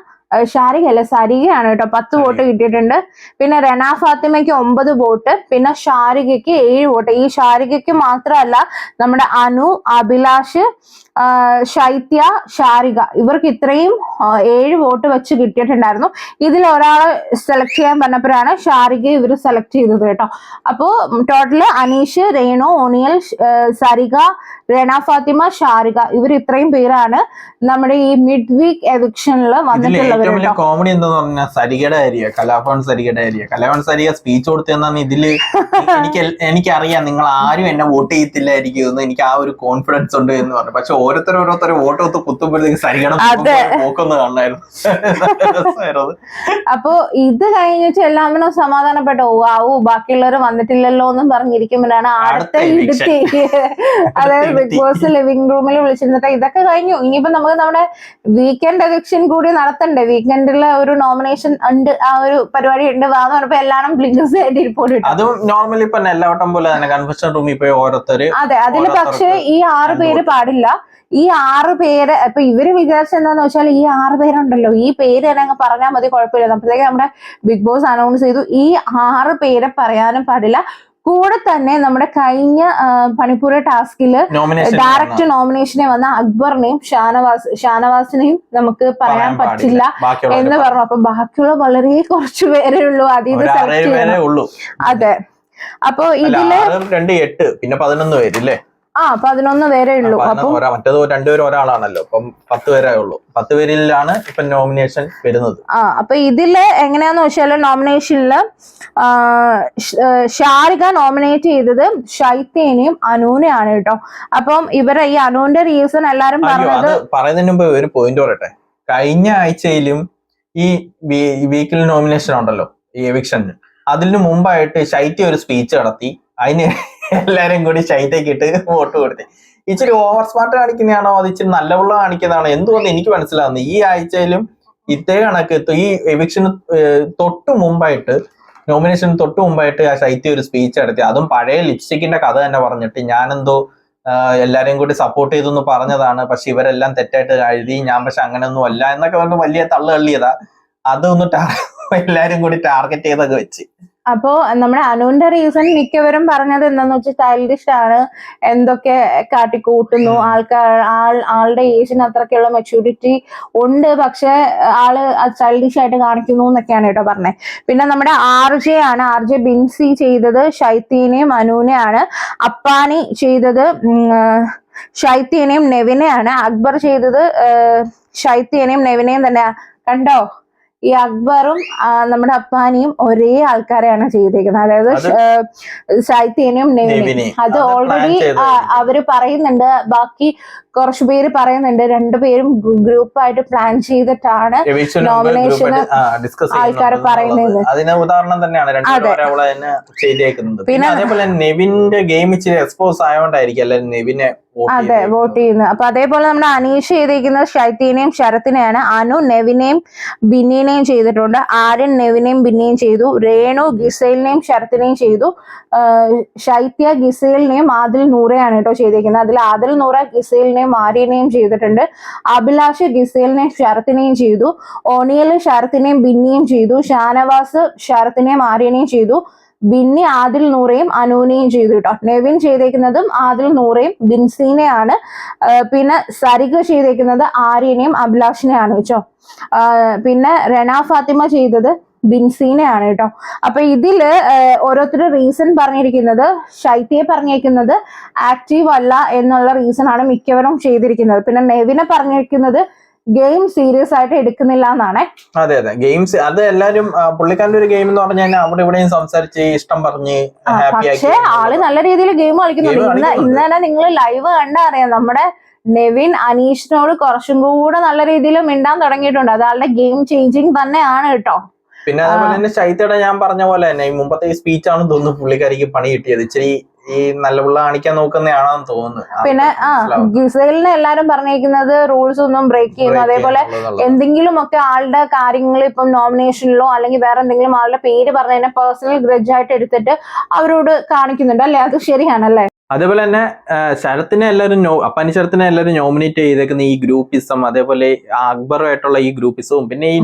കേട്ടോ, 10 വോട്ട് കിട്ടിയിട്ടുണ്ട്. പിന്നെ റെന ഫാത്തിമയ്ക്ക് 9 വോട്ട്. പിന്നെ ഷാരികയ്ക്ക് 7 വോട്ട്. ഈ ഷാരികയ്ക്ക് മാത്രമല്ല, നമ്മുടെ അനു, അഭിലാഷ്, ശൈത്യ, ഷാരിക, ഇവർക്ക് ഇത്രയും 7 വോട്ട് വെച്ച് കിട്ടിയിട്ടുണ്ടായിരുന്നു. ഇതിൽ ഒരാളെ സെലക്ട് ചെയ്യാൻ പറഞ്ഞപ്പോഴാണ് ഷാരിക ഇവർ സെലക്ട് ചെയ്തത് കേട്ടോ. അപ്പോ ടോട്ടല് അനീഷ്, രേണു, ഒണിയൽ, സരിക, റെന ഫാത്തിമ, ഷാരിക, ഇവർ ഇത്രയും പേരാണ് നമ്മുടെ ഈ മിഡ് വീക്ക് എവിക്ഷനിൽ വന്നിട്ടുള്ളത്. കോമഡി എന്താന്ന് പറഞ്ഞാൽ സരികയുടെ ഏരിയ, കലാഭവൻ സരിക സ്പീച്ച് കൊടുത്തെന്നാണ് ഇതില്. എനിക്കറിയാം നിങ്ങൾ ആരും എന്നെ വോട്ട് ചെയ്യത്തില്ലായിരിക്കും എന്ന് എനിക്ക് ആ ഒരു കോൺഫിഡൻസ് ഉണ്ട് എന്ന് പറഞ്ഞു. പക്ഷെ ഓരോരുത്തർ വോട്ട് ഒത്ത് കുത്തുമ്പോഴത്തേക്ക് സരികയുടെ പോക്കൊന്ന് കാണായിരുന്നു. അപ്പൊ ഇത് കഴിഞ്ഞിട്ട് എല്ലാവരും സമാധാനപ്പെട്ടു, ബാക്കിയുള്ളവർ വന്നിട്ടില്ലല്ലോ എന്നും പറഞ്ഞിരിക്കുമ്പോഴാണ് അടുത്ത ഇടുത്തി, അതായത് ബിഗ് ബോസ് ലിവിംഗ് റൂമിൽ വിളിച്ചിരുന്നിട്ട് ഇതൊക്കെ കഴിഞ്ഞു, ഇനിയിപ്പോ നമുക്ക് നമ്മുടെ വീക്കെൻഡ് എവിക്ഷൻ കൂടി നടത്തണ്ടേ, വീക്കെൻഡിലെ ഒരു നോമിനേഷൻ ഉണ്ട്, ആ ഒരു പരിപാടി ഉണ്ട്, വാന്ന് പറഞ്ഞപ്പോ എല്ലാവരും ബ്ലിങ്കേഴ്സ് ആയിട്ട് ഇരിപ്പോട്ട്. അതും നോർമലി ഇപ്പൊ എല്ലാവട്ടം പോലെ തന്നെ കൺവെൻഷൻ റൂമിൽ പോയി ഓരോരുത്തര്. അതെ, അതിന് പക്ഷേ ഈ 6 പേര് പാടില്ല. ഈ 6 പേര് ഇപ്പൊ ഇവര് വിചാരിച്ച എന്താന്ന് വെച്ചാൽ ഈ 6 പേരുണ്ടല്ലോ, ഈ പേര് തന്നെ അങ്ങ് പറഞ്ഞാൽ മതി, കുഴപ്പമില്ല. അപ്പോഴത്തേക്ക് നമ്മുടെ ബിഗ് ബോസ് അനൗൺസ് ചെയ്തു ഈ 6 പേരെ പറയാനും പാടില്ല. കൂടെ തന്നെ നമ്മുടെ കഴിഞ്ഞ പണിപ്പുര ടാസ്കില് ഡയറക്റ്റ് നോമിനേഷനെ വന്ന അക്ബറിനെയും ഷാനവാസിനെയും നമുക്ക് പറയാൻ പറ്റില്ല എന്ന് പറഞ്ഞു. അപ്പൊ ബാക്കിയുള്ള വളരെ കുറച്ചു പേരേ ഉള്ളൂ അതിൽ സെലക്ട് ചെയ്യാൻ. അതെ, അപ്പൊ ഇതില് 2, 8 പിന്നെ 11 പേരില്ലേ? 11 പേരേ ഉള്ളൂ. അപ്പൊ മറ്റേത് 2 പേര് ഒരാളാണല്ലോ, അപ്പം 10 പേരേ ഉള്ളൂ. 10 പേരിലാണ് ഇപ്പൊ നോമിനേഷൻ വരുന്നത്. അപ്പൊ ഇതില് എങ്ങനെയാന്ന് വെച്ചാല് നോമിനേഷനില് ഷാരിക നോമിനേറ്റ് ചെയ്തത് ഷൈത്തേനെയും അനൂനെയാണ് കേട്ടോ. അപ്പം ഇവരെ ഈ അനൂന്റെ റീസൺ എല്ലാരും പറഞ്ഞത്, പറയുന്നതിന് മുമ്പ് ഒരു പോയിന്റ് പറയട്ടെ. കഴിഞ്ഞ ആഴ്ചയിലും ഈ വീക്കിലി നോമിനേഷൻ ഉണ്ടല്ലോ, ഈ എവിക്ഷന്, അതിന് മുമ്പായിട്ട് ശൈത്യ ഒരു സ്പീച്ച് നടത്തി. അതിന് എല്ലാരും കൂടി ശൈത്യക്ക് ഇട്ട് വോട്ട് കൊടുത്തി. ഇച്ചിരി ഓവർ സ്മാർട്ട് കാണിക്കുന്നതാണോ അത് ഇച്ചിരി നല്ലവുള്ള കാണിക്കുന്നതാണോ എന്തുകൊണ്ട് എനിക്ക് മനസ്സിലാവുന്നത്. ഈ ആഴ്ചയിലും ഇതേ കണക്ക് ഈ എവിക്ഷന് തൊട്ട് മുമ്പായിട്ട്, നോമിനേഷന് തൊട്ട് മുമ്പായിട്ട് ആ ശൈത്യ ഒരു സ്പീച്ച് നടത്തി. അതും പഴയ ലിപ്സ്റ്റിക്കിന്റെ കഥ തന്നെ പറഞ്ഞിട്ട് ഞാനെന്തോ എല്ലാരെയും കൂടി സപ്പോർട്ട് ചെയ്തെന്ന് പറഞ്ഞതാണ്, പക്ഷെ ഇവരെല്ലാം തെറ്റായിട്ട് എഴുതി, ഞാൻ പക്ഷെ അങ്ങനെയൊന്നും അല്ല എന്നൊക്കെ പറഞ്ഞ് വലിയ തള്ളിയതാ. അതൊന്ന് എല്ലാരും കൂടി ടാർഗറ്റ് ചെയ്തൊക്കെ വെച്ച്. അപ്പോ നമ്മുടെ അനുവിന്റെ റീസൺ മിക്കവരും പറഞ്ഞത് എന്താന്ന് വെച്ചാൽ ചൈൽഡിഷ് ആണ്, എന്തൊക്കെ കാട്ടിക്കൂട്ടുന്നു, ആളുടെ ഏജിന് അത്രയ്ക്കുള്ള മെച്യൂരിറ്റി ഉണ്ട്, പക്ഷെ ആള് ചൈൽഡിഷ് ആയിട്ട് കാണിക്കുന്നു എന്നൊക്കെയാണ് കേട്ടോ പറഞ്ഞത്. പിന്നെ നമ്മുടെ ആർ ജെ ബിൻസി ചെയ്തത് ഷൈത്തീനെയും അനുവിനെയാണ്. അപ്പാനി ചെയ്തത് ഷൈത്തീനെയും നെവിനെയാണ്. അക്ബർ ചെയ്തത് ഷൈത്തീനെയും നെവിനെയും തന്നെ. കണ്ടോ, ഈ അക്ബറും നമ്മുടെ അപ്പാനിയും ഒരേ ആൾക്കാരെയാണ് ചെയ്തേക്കുന്നത്, അതായത് ശൈത്യനെയും നെവിനെയും. അത് ഓൾറെഡി അവര് പറയുന്നുണ്ട്, ബാക്കി കുറച്ചു പേര് പറയുന്നുണ്ട്, 2 പേരും ഗ്രൂപ്പായിട്ട് പ്ലാൻ ചെയ്തിട്ടാണ് നോമിനേഷന് ആൾക്കാർ പറയുന്നത്. അതിന് ഉദാഹരണം തന്നെയാണ് ചെയ്തേക്കുന്നത്. പിന്നെ അതേപോലെ നെവിന്റെ ഗെയിം ഇച്ചിരി എക്സ്പോസ് ആയതുകൊണ്ടായിരിക്കും അല്ലെ നെവിനെ വോട്ട് ചെയ്യുന്നത്. അപ്പൊ അതേപോലെ നമ്മുടെ അനീഷ് ചെയ്തിരിക്കുന്നത് ശൈത്യനെയും ശരത്തിനെയാണ്. അനു നെവിനെയും ബിന്നിനെയും ചെയ്തിട്ടുണ്ട്. ആര്യൻ നെവിനെയും ബിന്നിയും ചെയ്തു. രേണു ഗിസൈലിനെയും ശരത്തിനെയും ചെയ്തു. ശൈത്യ ഗിസൈലിനെയും ആദിൽ നൂറയാണ് കേട്ടോ ചെയ്തിരിക്കുന്നത്. അതിൽ ആദിൽ നൂറ ഗിസൈലിനെയും ആര്യനെയും ചെയ്തിട്ടുണ്ട്. അഭിലാഷ് ഗിസൈലിനെയും ശരത്തിനെയും ചെയ്തു. ഒണിയൽ ശരത്തിനെയും ബിന്നിയും ചെയ്തു. ഷാനവാസ് ശരത്തിനെയും ആര്യനെയും ചെയ്തു. ബിന്നി ആദിൽ നൂറയും അനൂനെയും ചെയ്തു കേട്ടോ. നെവിൻ ചെയ്തേക്കുന്നതും ആദിൽ നൂറയും ബിൻസീനെയാണ്. പിന്നെ സരിക ചെയ്തേക്കുന്നത് ആര്യനെയും അഭിലാഷിനെയാണ് കേട്ടോ. പിന്നെ റെന ഫാത്തിമ ചെയ്തത് ബിൻസീനെയാണ് കേട്ടോ. അപ്പൊ ഇതില് ഓരോരുത്തരുടെ റീസൺ പറഞ്ഞിരിക്കുന്നത്, ശൈത്യയെ പറഞ്ഞിരിക്കുന്നത് ആക്റ്റീവ് അല്ല എന്നുള്ള റീസൺ ആണ് മിക്കവരും ചെയ്തിരിക്കുന്നത്. പിന്നെ നെവിനെ പറഞ്ഞിരിക്കുന്നത് ഗെയിം സീരിയസ് ആയിട്ട് എടുക്കുന്നില്ല എന്നാണ്. അതെ അതെ, ഗെയിംസ് അത് എല്ലാരും പുള്ളിക്കാരന്റെ ഒരു ഗെയിം എന്ന് പറഞ്ഞാൽ അവിടെ ഇവിടെയും സംസാരിച്ച് ഇഷ്ടം പറഞ്ഞ് ഹാപ്പി ആക്കി. പക്ഷെ ആള് നല്ല രീതിയിൽ ഗെയിം കളിക്കുന്നുണ്ട്. ഇന്ന് തന്നെ നിങ്ങൾ ലൈവ് കണ്ടാ അറിയാം, നമ്മുടെ നെവിൻ അനീഷിനോട് കുറച്ചും കൂടെ നല്ല രീതിയിൽ മിണ്ടാൻ തുടങ്ങിയിട്ടുണ്ട്. അത് ആളുടെ ഗെയിം ചേഞ്ചിങ് തന്നെയാണ് കേട്ടോ. പിന്നെ അതുപോലെ തന്നെ ശൈത്യയുടെ ഞാൻ പറഞ്ഞ പോലെ തന്നെ ഈ മുമ്പത്തെ ഈ സ്പീച്ചാണ് തോന്നുന്നു പുള്ളിക്കാരിക്ക് പണി കിട്ടിയത്. ഇച്ചിരി ഈ നല്ല പിള്ള കാണിക്കാൻ നോക്കുന്നതാണെന്ന് തോന്നുന്നു. പിന്നെ ഗിസൈലിനെ എല്ലാരും പറഞ്ഞിരിക്കുന്നത് റൂൾസ് ഒന്നും ബ്രേക്ക് ചെയ്യുന്നു, അതേപോലെ എന്തെങ്കിലും ഒക്കെ ആളുടെ കാര്യങ്ങൾ ഇപ്പം നോമിനേഷനിലോ അല്ലെങ്കിൽ വേറെ എന്തെങ്കിലും ആളുടെ പേര് പറഞ്ഞതിനെ പേഴ്സണൽ ഗ്രഡ്ജ് ആയിട്ട് എടുത്തിട്ട് അവരോട് കാണിക്കുന്നുണ്ട് അല്ലെ? അത് ശരിയാണല്ലേ? അതേപോലെ തന്നെ ശരത്തിനെ എല്ലാവരും അപ്പാനി ശരത്തിനെ എല്ലാവരും നോമിനേറ്റ് ചെയ്തേക്കുന്ന ഈ ഗ്രൂപ്പിസം, അതേപോലെ അക്ബറുമായിട്ടുള്ള ഈ ഗ്രൂപ്പിസവും, പിന്നെ ഈ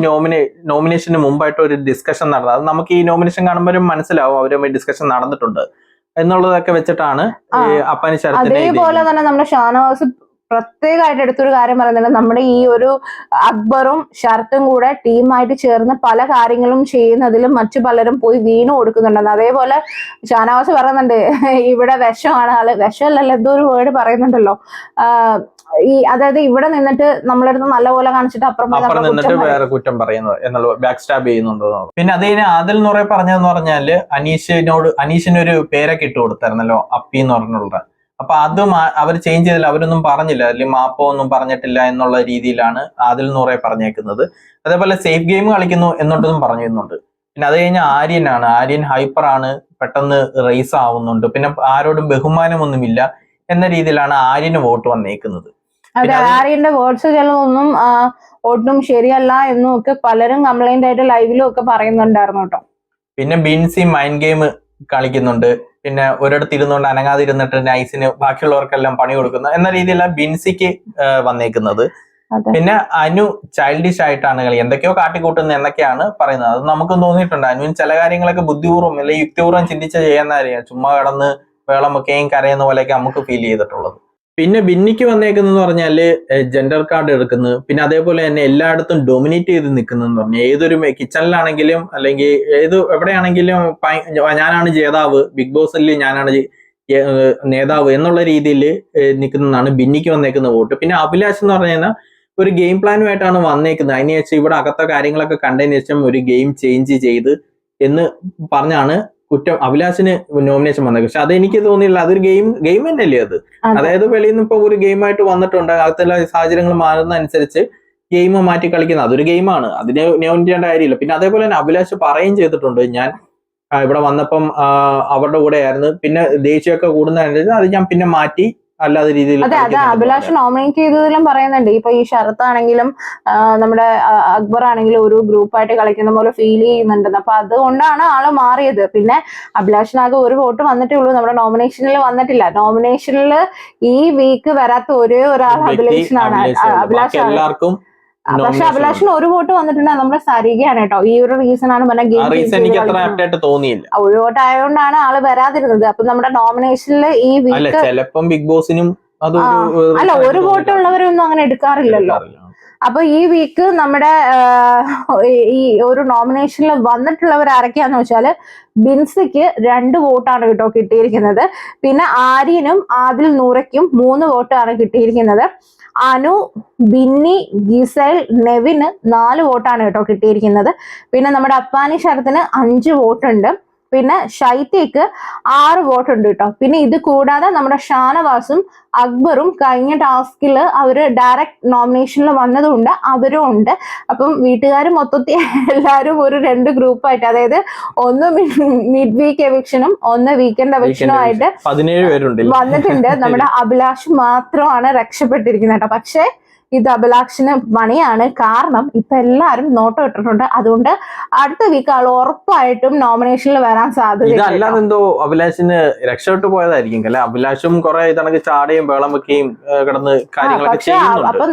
നോമിനേഷന് മുമ്പായിട്ട് ഒരു ഡിസ്കഷൻ നടന്നത്, അത് നമുക്ക് ഈ നോമിനേഷൻ കാണുമ്പോഴും മനസ്സിലാവും അവരുമായി ഡിസ്കഷൻ നടന്നിട്ടുണ്ട് എന്നുള്ളതൊക്കെ വെച്ചിട്ടാണ് അപ്പാനി ശരത്തിനെ. അതേപോലെ തന്നെ നമ്മുടെ ഷാനവാസ് പ്രത്യേകമായിട്ട് എടുത്തൊരു കാര്യം പറയുന്നുണ്ട്, നമ്മുടെ ഈ ഒരു അക്ബറും ശരത്തും കൂടെ ടീമായിട്ട് ചേർന്ന് പല കാര്യങ്ങളും ചെയ്യുന്നതിലും മറ്റു പലരും പോയി വീണു കൊടുക്കുന്നുണ്ടെന്ന്. അതേപോലെ ഷാനവാസ് പറയുന്നുണ്ട് ഇവിടെ വിഷമാണ് ആള്, വിഷമല്ലല്ലോ എന്തോ ഒരു വേർഡ് പറയുന്നുണ്ടല്ലോ, അതായത് ഇവിടെ നിന്നിട്ട് നമ്മളടുത്ത് നല്ലപോലെ കാണിച്ചിട്ട് അപ്പുറം നിന്നിട്ട് വേറെ കുറ്റം പറയുന്നത് എന്നുള്ള ബാക്ക് സ്റ്റാബ് ചെയ്യുന്നുണ്ടോ. പിന്നെ അത് കഴിഞ്ഞ് ആദിൽ നൂറെ പറഞ്ഞതെന്ന് പറഞ്ഞാല് അനീഷിനൊരു പേരൊക്കെ ഇട്ട് കൊടുത്തായിരുന്നല്ലോ, അപ്പി എന്ന് പറഞ്ഞുള്ള. അപ്പൊ അതും അവർ ചേഞ്ച് ചെയ്തില്ല, അവരൊന്നും പറഞ്ഞില്ല, അല്ലെങ്കിൽ മാപ്പോ ഒന്നും പറഞ്ഞിട്ടില്ല എന്നുള്ള രീതിയിലാണ് ആദിൽ നൂറെ പറഞ്ഞേക്കുന്നത്. അതേപോലെ സേഫ് ഗെയിം കളിക്കുന്നു എന്നുള്ളതും പറഞ്ഞിരുന്നുണ്ട്. പിന്നെ അത് കഴിഞ്ഞ ആര്യൻ ഹൈപ്പർ ആണ്, പെട്ടെന്ന് റേസ് ആവുന്നുണ്ട്, പിന്നെ ആരോടും ബഹുമാനമൊന്നുമില്ല എന്ന രീതിയിലാണ് ആര്യന് വോട്ട് വന്നേക്കുന്നത്. അതെ, ആര്യന്റെ വേർഡ്സ് ചിലതൊന്നും ഒട്ടും ശരിയല്ല എന്നും ഒക്കെ പലരും കംപ്ലൈന്റ് ആയിട്ട് ലൈവിലും ഒക്കെ പറയുന്നുണ്ടായിരുന്നു കേട്ടോ. പിന്നെ ബിൻസി മൈൻഡ് ഗെയിം കളിക്കുന്നുണ്ട്, പിന്നെ ഒരിടത്ത് ഇരുന്നുകൊണ്ട് അനങ്ങാതിരുന്നിട്ട് നൈസിന് ബാക്കിയുള്ളവർക്കെല്ലാം പണി കൊടുക്കുന്നു എന്ന രീതിയിലാണ് ബിൻസിക്ക് വന്നേക്കുന്നത്. പിന്നെ അനു ചൈൽഡിഷ് ആയിട്ടാണ് കളി, എന്തൊക്കെയോ കാട്ടിക്കൂട്ടുന്നത് എന്നൊക്കെയാണ് പറയുന്നത്. അത് നമുക്കും തോന്നിയിട്ടുണ്ട്. അനുവിന് ചില കാര്യങ്ങളൊക്കെ ബുദ്ധിപൂർവ്വം അല്ലെങ്കിൽ യുക്തിപൂർവ്വം ചിന്തിച്ച് ചെയ്യുന്നതായിരിക്കും, ചുമ്മാ കടന്ന് വെള്ളമൊക്കെയും കരയുന്ന പോലെയൊക്കെ നമുക്ക് ഫീൽ ചെയ്തിട്ടുള്ളത്. പിന്നെ ബിന്നിക്ക് വന്നേക്കുന്നതെന്ന് പറഞ്ഞാല് ജെൻഡർ കാർഡ് എടുക്കുന്നു, പിന്നെ അതേപോലെ തന്നെ എല്ലായിടത്തും ഡൊമിനേറ്റ് ചെയ്ത് നിൽക്കുന്നതെന്ന് പറഞ്ഞാൽ ഏതൊരു കിച്ചണിലാണെങ്കിലും അല്ലെങ്കിൽ എവിടെയാണെങ്കിലും ഞാനാണ് ജേതാവ്, ബിഗ് ബോസിൽ ഞാനാണ് നേതാവ് എന്നുള്ള രീതിയിൽ നിൽക്കുന്നതാണ് ബിന്നിക്ക് വന്നേക്കുന്ന വോട്ട്. പിന്നെ അഭിലാഷ് എന്ന് പറഞ്ഞു കഴിഞ്ഞാൽ ഒരു ഗെയിം പ്ലാനുമായിട്ടാണ് വന്നേക്കുന്നത്. അതിനുശേഷം ഇവിടെ അകത്തെ കാര്യങ്ങളൊക്കെ കണ്ടതിന് ശേഷം ഒരു ഗെയിം ചേഞ്ച് ചെയ്ത് എന്ന് പറഞ്ഞാണ് അഭിലാഷിന് നോമിനേഷൻ വന്നത്. പക്ഷെ അതെനിക്ക് തോന്നിയില്ല, അതൊരു ഗെയിം തന്നെയല്ലേ അത്. അതായത് വെളിയിൽ നിന്ന് ഇപ്പൊ ഒരു ഗെയിമായിട്ട് വന്നിട്ടുണ്ട്, അകത്തുള്ള സാഹചര്യങ്ങൾ മാറുന്ന അനുസരിച്ച് ഗെയിം മാറ്റി കളിക്കുന്നത്, അതൊരു ഗെയിമാണ്, അതിനെ നോമിനേറ്റ് ചെയ്യേണ്ട കാര്യമില്ല. പിന്നെ അതേപോലെ തന്നെ അഭിലാഷ് പറയുകയും ചെയ്തിട്ടുണ്ട്, ഞാൻ ഇവിടെ വന്നപ്പം അവരുടെ കൂടെ ആയിരുന്നു, പിന്നെ ദേഷ്യമൊക്കെ കൂടുന്നതനുസരിച്ച് അത് ഞാൻ പിന്നെ മാറ്റി അല്ലാതെ രീതിയിൽ. അതെ, അഭിലാഷ് നോമിനേറ്റ് ചെയ്തതിലും പറയുന്നുണ്ട്, ഇപ്പൊ ഈ ശരത്താണെങ്കിലും നമ്മുടെ അക്ബർ ആണെങ്കിലും ഒരു ഗ്രൂപ്പായിട്ട് കളിക്കുന്ന പോലെ ഫീൽ ചെയ്യുന്നുണ്ടെന്ന്. അപ്പൊ അതുകൊണ്ടാണ് ആള് മാറിയത്. പിന്നെ അഭിലാഷിനാകെ ഒരു വോട്ട് വന്നിട്ടേ ഉള്ളൂ, നമ്മുടെ നോമിനേഷനിൽ വന്നിട്ടില്ല. നോമിനേഷനിൽ ഈ വീക്ക് വരാത്ത ഒരേ ഒരാൾ അഭിലാഷാണ്. എല്ലാവർക്കും പക്ഷെ അഭിലാഷിന് ഒരു വോട്ട് വന്നിട്ടുണ്ട്, നമ്മുടെ സരികയാണ് കേട്ടോ. ഈ ഒരു റീസൺ ആണ് ഒരു വോട്ട് ആയതുകൊണ്ടാണ് ആള് വരാതിരുന്നത്. അപ്പൊ നമ്മുടെ നോമിനേഷനിൽ ഈ വീക്ക് ചിലപ്പം ബിഗ് ബോസിനും അല്ല, ഒരു വോട്ട് ഉള്ളവരൊന്നും അങ്ങനെ എടുക്കാറില്ലല്ലോ. അപ്പൊ ഈ വീക്ക് നമ്മുടെ ഈ ഒരു നോമിനേഷനിൽ വന്നിട്ടുള്ളവർ ആരൊക്കെയാന്ന് വെച്ചാല് ബിൻസിക്ക് 2 വോട്ടാണ് കേട്ടോ കിട്ടിയിരിക്കുന്നത്. പിന്നെ ആര്യനും ആദിൽ നൂറയ്ക്കും 3 വോട്ടാണ് കിട്ടിയിരിക്കുന്നത്. അനു, ബിന്നി, ഗിസൈൽ, നെവിന് 4 വോട്ടാണ് കേട്ടോ കിട്ടിയിരിക്കുന്നത്. പിന്നെ നമ്മുടെ അപ്പാനി ശരത്തിന് 5 വോട്ടുണ്ട്. പിന്നെ ശൈത്യക്ക് 6 വോട്ട് ഉണ്ട് കേട്ടോ. പിന്നെ ഇത് കൂടാതെ നമ്മുടെ ഷാനവാസും അക്ബറും കഴിഞ്ഞ ടാസ്കിൽ അവര് ഡയറക്റ്റ് നോമിനേഷനിൽ വന്നതുകൊണ്ട് അവരും ഉണ്ട്. അപ്പം വീട്ടുകാർ മൊത്തത്തിൽ എല്ലാവരും ഒരു 2 ഗ്രൂപ്പായിട്ട്, അതായത് ഒന്ന് മിഡ് വീക്ക് എവിക്ഷനും ഒന്ന് വീക്കെൻഡ് എവിക്ഷനും ആയിട്ട് 17 പേരുണ്ട് വന്നിട്ടുണ്ട്. നമ്മുടെ അഭിലാഷ് മാത്രമാണ് രക്ഷപ്പെട്ടിരിക്കുന്നത് കേട്ടോ. പക്ഷെ ഇത് അഭിലാഷിന് പണിയാണ്, കാരണം ഇപ്പൊ എല്ലാരും നോട്ടം ഇട്ടിട്ടുണ്ട്. അതുകൊണ്ട് അടുത്ത വീക്ക് ആൾ ഉറപ്പായിട്ടും നോമിനേഷനിൽ വരാൻ സാധ്യത. അല്ലാതെ എന്തോ അഭിലാഷിന് രക്ഷപ്പെട്ടു പോയതായിരിക്കും അല്ലെ. അഭിലാഷും കുറെ ഇതണക്ക് ചാടയും വെള്ളം വെക്കുകയും കിടന്ന് കാര്യങ്ങളൊക്കെ ചെയ്യുന്നുണ്ട്. അപ്പം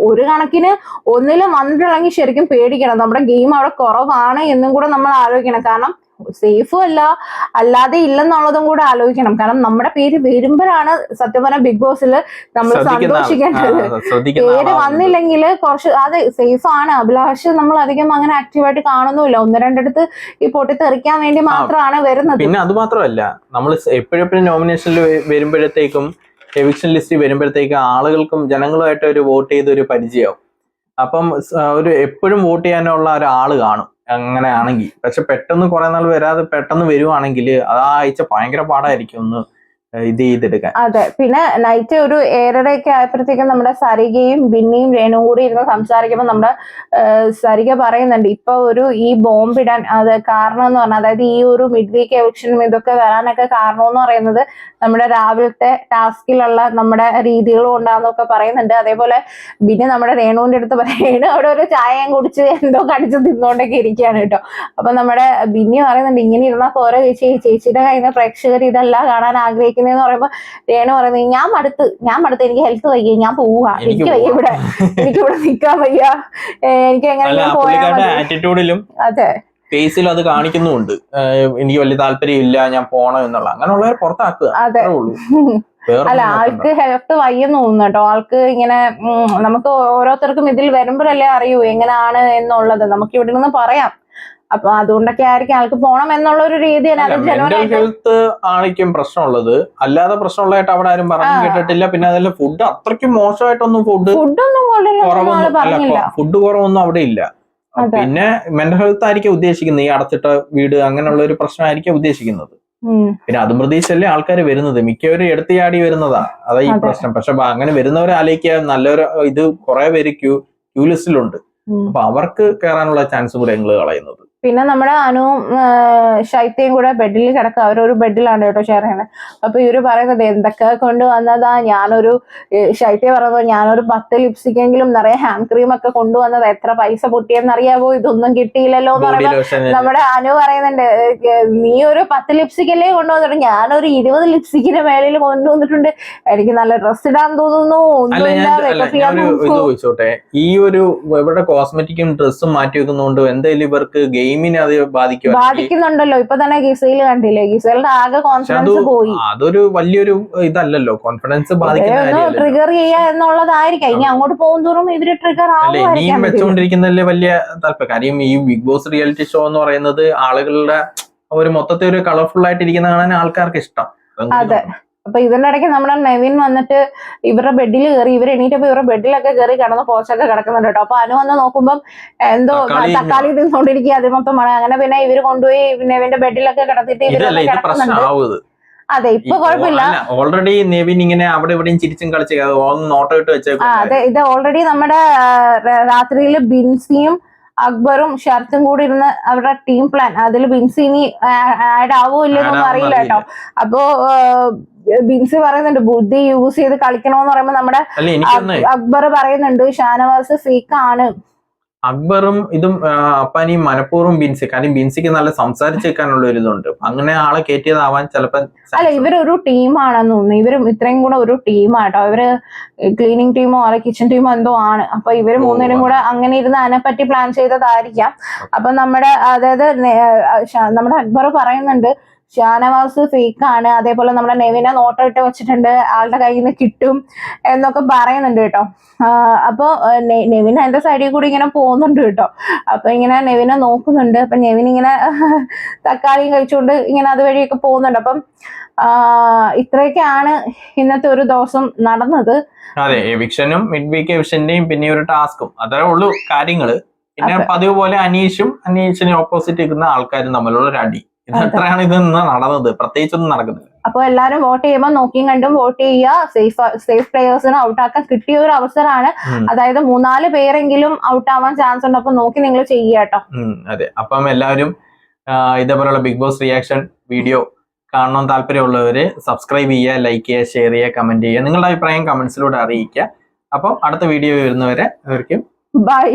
ഒരു കണക്കിന് ഒന്നിലും വന്നിട്ടുണ്ടെങ്കിൽ ശരിക്കും പേടിക്കണം, നമ്മുടെ ഗെയിം അവിടെ കുറവാണ് എന്നും കൂടെ നമ്മൾ ആലോചിക്കണം. കാരണം സേഫും അല്ലാതെ ഇല്ലെന്നുള്ളതും കൂടെ ആലോചിക്കണം. കാരണം നമ്മുടെ പേര് വരുമ്പോഴാണ് സത്യം പറഞ്ഞാൽ ബിഗ് ബോസിൽ നമ്മൾ സന്തോഷിക്കേണ്ടത്. പേര് വന്നില്ലെങ്കിൽ കുറച്ച് അത് സേഫ് ആണ്. അഭിലാഷ് നമ്മൾ അധികം അങ്ങനെ ആക്റ്റീവായിട്ട് കാണുന്നുമില്ല, 1-2 ഈ പൊട്ടിത്തെറിക്കാൻ വേണ്ടി മാത്രമാണ് വരുന്നത്. പിന്നെ അത് മാത്രമല്ല, നമ്മൾ എപ്പോഴെപ്പോഴും നോമിനേഷനിൽ വരുമ്പോഴത്തേക്കും എവിക്ഷൻ ലിസ്റ്റ് വരുമ്പോഴത്തേക്കും ആളുകൾക്കും ജനങ്ങളുമായിട്ട് ഒരു വോട്ട് ചെയ്ത് ഒരു പരിചയമാവും. അപ്പം ഒരു എപ്പോഴും വോട്ട് ചെയ്യാനുള്ള ഒരാള് കാണും അങ്ങനെയാണെങ്കിൽ. പക്ഷെ പെട്ടെന്ന് കുറെ നാൾ വരാതെ പെട്ടെന്ന് വരുവാണെങ്കിൽ അത് ആ ആഴ്ച ഭയങ്കര പാടായിരിക്കും ഒന്ന് ഇത് ചെയ്തെടുക്കാൻ. അതെ. പിന്നെ നൈറ്റ് ഒരു 7:30 ആയപ്പോഴത്തേക്കും നമ്മുടെ സരികയും ബിന്നിയും രേണുവും കൂടി ഇരുന്ന് സംസാരിക്കുമ്പോൾ നമ്മുടെ സരിക പറയുന്നുണ്ട് ഇപ്പൊ ഈ ബോംബിടാൻ അത് കാരണം എന്ന് പറഞ്ഞാൽ, അതായത് ഈ ഒരു മിഡ് വീക്ക് എവിക്ഷനും ഇതൊക്കെ വരാനൊക്കെ കാരണം എന്ന് പറയുന്നത് നമ്മുടെ രാവിലത്തെ ടാസ്കിലുള്ള നമ്മുടെ രീതികളും ഉണ്ടാകുന്നൊക്കെ പറയുന്നുണ്ട്. അതേപോലെ ബിന്നി നമ്മുടെ രേണുവിന്റെ അടുത്ത് രേണു അവിടെ ഒരു ചായയും കുടിച്ച് എന്തോ കടിച്ച് തിന്നുകൊണ്ടൊക്കെ ഇരിക്കുകയാണ് കേട്ടോ. അപ്പൊ നമ്മുടെ ബിന്നി പറയുന്നുണ്ട് ഇങ്ങനെ ഇരുന്നാൽ പോരാ ചേച്ചിയുടെ കയ്യിൽ നിന്ന് പ്രേക്ഷകർ ഇതല്ല കാണാൻ ആഗ്രഹിക്കുന്നതെന്ന് പറയുമ്പോൾ രേണു പറയുന്നത് ഞാൻ മടുത്ത് എനിക്ക് ഹെൽത്ത് വയ്യ, ഞാൻ പോവുക, എനിക്ക് ഇവിടെ നിൽക്കാൻ വയ്യ, എനിക്ക് എങ്ങനെ പോയാൽ ആറ്റിറ്റ്യൂഡിലും അതെ ഫേസിൽ അത് കാണിക്കുന്നുണ്ട്, എനിക്ക് വലിയ താല്പര്യം ഇല്ല, ഞാൻ പോണം എന്നുള്ള. അങ്ങനെയുള്ളവരെ പുറത്താക്കുക. അതെ. അല്ല, ആൾക്ക് ഹെൽത്ത് വയ്യെന്ന് തോന്നുന്നു കേട്ടോ. ആൾക്ക് ഇങ്ങനെ നമുക്ക് ഓരോരുത്തർക്കും ഇതിൽ വരുമ്പോഴല്ലേ അറിയൂ എങ്ങനെയാണ് എന്നുള്ളത്. നമുക്ക് ഇവിടെ നിന്ന് പറയാം. അപ്പൊ അതുകൊണ്ടൊക്കെ ആയിരിക്കും ആൾക്ക് പോണം എന്നുള്ള ഒരു രീതിയാണ്. മെന്റൽ ഹെൽത്ത് ആയിരിക്കും പ്രശ്നമുള്ളത്, അല്ലാതെ പ്രശ്നമുള്ളതായിട്ട് അവിടെ ആരും പറഞ്ഞു കേട്ടിട്ടില്ല. പിന്നെ അതല്ല, ഫുഡ് അത്രയ്ക്കും മോശമായിട്ടൊന്നും ഫുഡൊന്നും ഫുഡ് കുറവൊന്നും അവിടെ ഇല്ല. പിന്നെ മെന്റൽ ഹെൽത്ത് ആയിരിക്കും ഉദ്ദേശിക്കുന്നത്, ഈ അടച്ചിട്ട വീട് അങ്ങനെയുള്ള ഒരു പ്രശ്നമായിരിക്കും ഉദ്ദേശിക്കുന്നത്. പിന്നെ അതും പ്രതീക്ഷയല്ലേ ആൾക്കാർ വരുന്നത്, മിക്കവരും എടുത്തു ചാടി വരുന്നതാ, അതാ ഈ പ്രശ്നം. പക്ഷെ അങ്ങനെ വരുന്നവരെ ആലോചിക്കുക, നല്ലൊരു ഇത് കുറെ പേര് ക്യൂ ലിസ്റ്റിലുണ്ട്. അപ്പൊ അവർക്ക് കയറാനുള്ള ചാൻസ് കൂടെ ഞങ്ങൾ കളയുന്നത്. പിന്നെ നമ്മുടെ അനുവും ശൈത്യയും കൂടെ ബെഡിൽ കിടക്കുക. അവരൊരു ബെഡിലാണ് കേട്ടോ ഷെയർ ചെയ്യുന്നത്. അപ്പൊ ഇവര് പറയുന്നത് എന്തൊക്കെ കൊണ്ടുവന്നതാ, ശൈത്യ പറയുന്നത് ഞാനൊരു 10 ലിപ്സ്റ്റിക്കെങ്കിലും നിറയെ ഹാൻഡ് ക്രീം ഒക്കെ കൊണ്ടുവന്നത്, എത്ര പൈസ പൊട്ടിയെന്നറിയാവോ, ഇതൊന്നും കിട്ടിയില്ലല്ലോ എന്ന് പറയുമ്പോൾ നമ്മുടെ അനു പറയുന്നുണ്ട് നീ ഒരു 10 ലിപ്സ്റ്റിക്കല്ലേ കൊണ്ടുവന്നിട്ട് ഞാനൊരു 20 ലിപ്സ്റ്റിക്കിന്റെ മേളിൽ കൊണ്ടുവന്നിട്ടുണ്ട്, എനിക്ക് നല്ല ഡ്രസ് ഇടാൻ തോന്നുന്നു, ചോദിച്ചോട്ടെ. ഈ ഒരു ഇവരുടെ കോസ്മെറ്റിക്കും ഡ്രസ്സും മാറ്റി വെക്കുന്നതുകൊണ്ട് എന്തായാലും ഇവർക്ക് ഗെയിമിനെ അത് ബാധിക്കുന്നുണ്ടല്ലോ. ഇപ്പൊ തന്നെ ഗിസയിൽ കണ്ടില്ലേ, ഗിസയിലെ ആകെ കോൺഫിഡൻസ് പോയി. അതൊരു വലിയൊരു ഇതല്ലല്ലോ, കോൺഫിഡൻസ് ട്രിഗർ ചെയ്യുക എന്നുള്ളതായിരിക്കാം. ഇനി അങ്ങോട്ട് പോകുന്തോറും ഇവര് ട്രിഗർ ആവും വെച്ചുകൊണ്ടിരിക്കുന്നതിൽ വലിയ താല്പര്യം. കാര്യം ഈ ബിഗ് ബോസ് റിയാലിറ്റി ഷോ എന്ന് പറയുന്നത് ആളുകളുടെ ഒരു മൊത്തത്തിൽ ഒരു കളർഫുൾ ആയിട്ട് ഇരിക്കുന്ന കാണാൻ ആൾക്കാർക്ക് ഇഷ്ടം. അതെ. അപ്പൊ ഇതിന്റെ ഇടയ്ക്ക് നമ്മുടെ നെവിൻ വന്നിട്ട് ഇവരുടെ ബെഡിൽ കയറി, ഇവർ എണീറ്റപ്പോ ഇവരുടെ ബെഡിലൊക്കെ കയറി കിടന്ന് പോസ്റ്റൊക്കെ കിടക്കുന്നുണ്ട് കേട്ടോ. അപ്പൊ അനു വന്ന് നോക്കുമ്പോൾ എന്തോ തക്കാളി തിന്നോണ്ടിരിക്കുക, അത് മൊത്തം മഴ. അങ്ങനെ പിന്നെ ഇവര് കൊണ്ടുപോയി നെവിന്റെ ബെഡിലൊക്കെ കിടത്തിട്ട് ഇവരൊക്കെ കിടക്കുന്നുണ്ട്. അതെ, ഇപ്പൊ കുഴപ്പമില്ല. ഓൾറെഡി നെവിൻ ഇങ്ങനെ അവിടെ ഇവിടെയും ചിരിച്ചും കളിച്ച് നോട്ട് ഇട്ട് വെച്ചേക്കും. അതെ, ഇത് ഓൾറെഡി നമ്മുടെ രാത്രിയിൽ ബിൻസിയും അക്ബറും ഷർത്തും കൂടി ഇരുന്ന് അവരുടെ ടീം പ്ലാൻ, അതിൽ ബിൻസിനി ആഡ് ആവോ ഇല്ലെന്നൊന്നും അറിയില്ല കേട്ടോ. അപ്പോ ബിൻസി പറയുന്നുണ്ട് ബുദ്ധി യൂസ് ചെയ്ത് കളിക്കണോന്ന് പറയുമ്പോ നമ്മുടെ അക്ബർ പറയുന്നുണ്ട് ഷാനവാസ് ഫേക്ക് ആണ്. അക്ബറും ഇതും അപ്പാനിയും മനഃപൂർവ്വം ബിൻസി, കാരണം ബിൻസിക്ക് നല്ല സംസാരിച്ച് വെക്കാനുള്ള ഒരു ഇതുണ്ട്, അങ്ങനെ ആളെ കയറ്റിയതാവാൻ ചിലപ്പോ. അല്ല, ഇവരൊരു ടീമാണെന്ന് തോന്നുന്നു. ഇവരും ഇത്രയും കൂടെ ഒരു ടീമാട്ടോ. ഇവര് ക്ലീനിങ് ടീമോ അല്ലെ കിച്ചൺ ടീമോ എന്തോ ആണ്. അപ്പൊ ഇവര് മൂന്നിനും കൂടെ അങ്ങനെ ഇരുന്ന് അതിനെപ്പറ്റി പ്ലാൻ ചെയ്തതായിരിക്കാം. അപ്പൊ അതായത് നമ്മുടെ അക്ബർ പറയുന്നുണ്ട് ഷാനവാസ് ഫേക്ക് ആണ്, അതേപോലെ നമ്മുടെ നെവിനെ നോട്ട് ഇട്ട് വെച്ചിട്ടുണ്ട്, ആളുടെ കയ്യിൽ നിന്ന് കിട്ടും എന്നൊക്കെ പറയുന്നുണ്ട് കേട്ടോ. അപ്പൊ നെവിൻ എന്റെ സൈഡിൽ കൂടി ഇങ്ങനെ പോകുന്നുണ്ട് കേട്ടോ. അപ്പൊ ഇങ്ങനെ നെവിനെ നോക്കുന്നുണ്ട്. അപ്പൊ നെവിൻ ഇങ്ങനെ തക്കാളിയും കഴിച്ചുകൊണ്ട് ഇങ്ങനെ അതുവഴിയൊക്കെ പോകുന്നുണ്ട്. അപ്പം ഇത്രയൊക്കെയാണ് ഇന്നത്തെ ഒരു ദിവസം നടന്നത്. അതെ, എവിക്ഷനും മിഡ് വീക്ക് എവിക്ഷന്റെയും പിന്നെ ഒരു ടാസ്കും, അതേ ഉള്ളൂ കാര്യങ്ങള്. പിന്നെ പതിവ് പോലെ അനീഷിന് ഓപ്പോസിറ്റ് നിൽക്കുന്ന ആൾക്കാരും തമ്മിലുള്ള ഒരു അടി, ഇതെത്രയാണ് ഇതൊന്നും നടന്നത്, പ്രത്യേകിച്ചൊന്നും നടക്കുന്നില്ല. അപ്പൊ എല്ലാരും വോട്ട് ചെയ്യുമ്പോൾ നോക്കിയും കണ്ടും വോട്ട് ചെയ്യുക. സേഫ് പ്ലേയേഴ്സിനെ ഔട്ടാക്കാൻ കിട്ടിയ ഒരു അവസരമാണ്. അതായത് 3-4 പേരെങ്കിലും ഔട്ടാവാൻ ചാൻസ് ഉണ്ട്. അപ്പൊ നോക്കി നിങ്ങൾ ചെയ്യുക കേട്ടോ. അതെ, അപ്പം എല്ലാവരും ഇതേപോലുള്ള ബിഗ് ബോസ് റിയാക്ഷൻ വീഡിയോ കാണണം താല്പര്യമുള്ളവര് സബ്സ്ക്രൈബ് ചെയ്യുക, ലൈക്ക് ചെയ്യുക, ഷെയർ ചെയ്യുക, കമന്റ് ചെയ്യുക, നിങ്ങളുടെ അഭിപ്രായം കമന്റ്സിലൂടെ അറിയിക്കുക. അപ്പം അടുത്ത വീഡിയോ വരുന്നവരെ അവർക്കും ബൈ.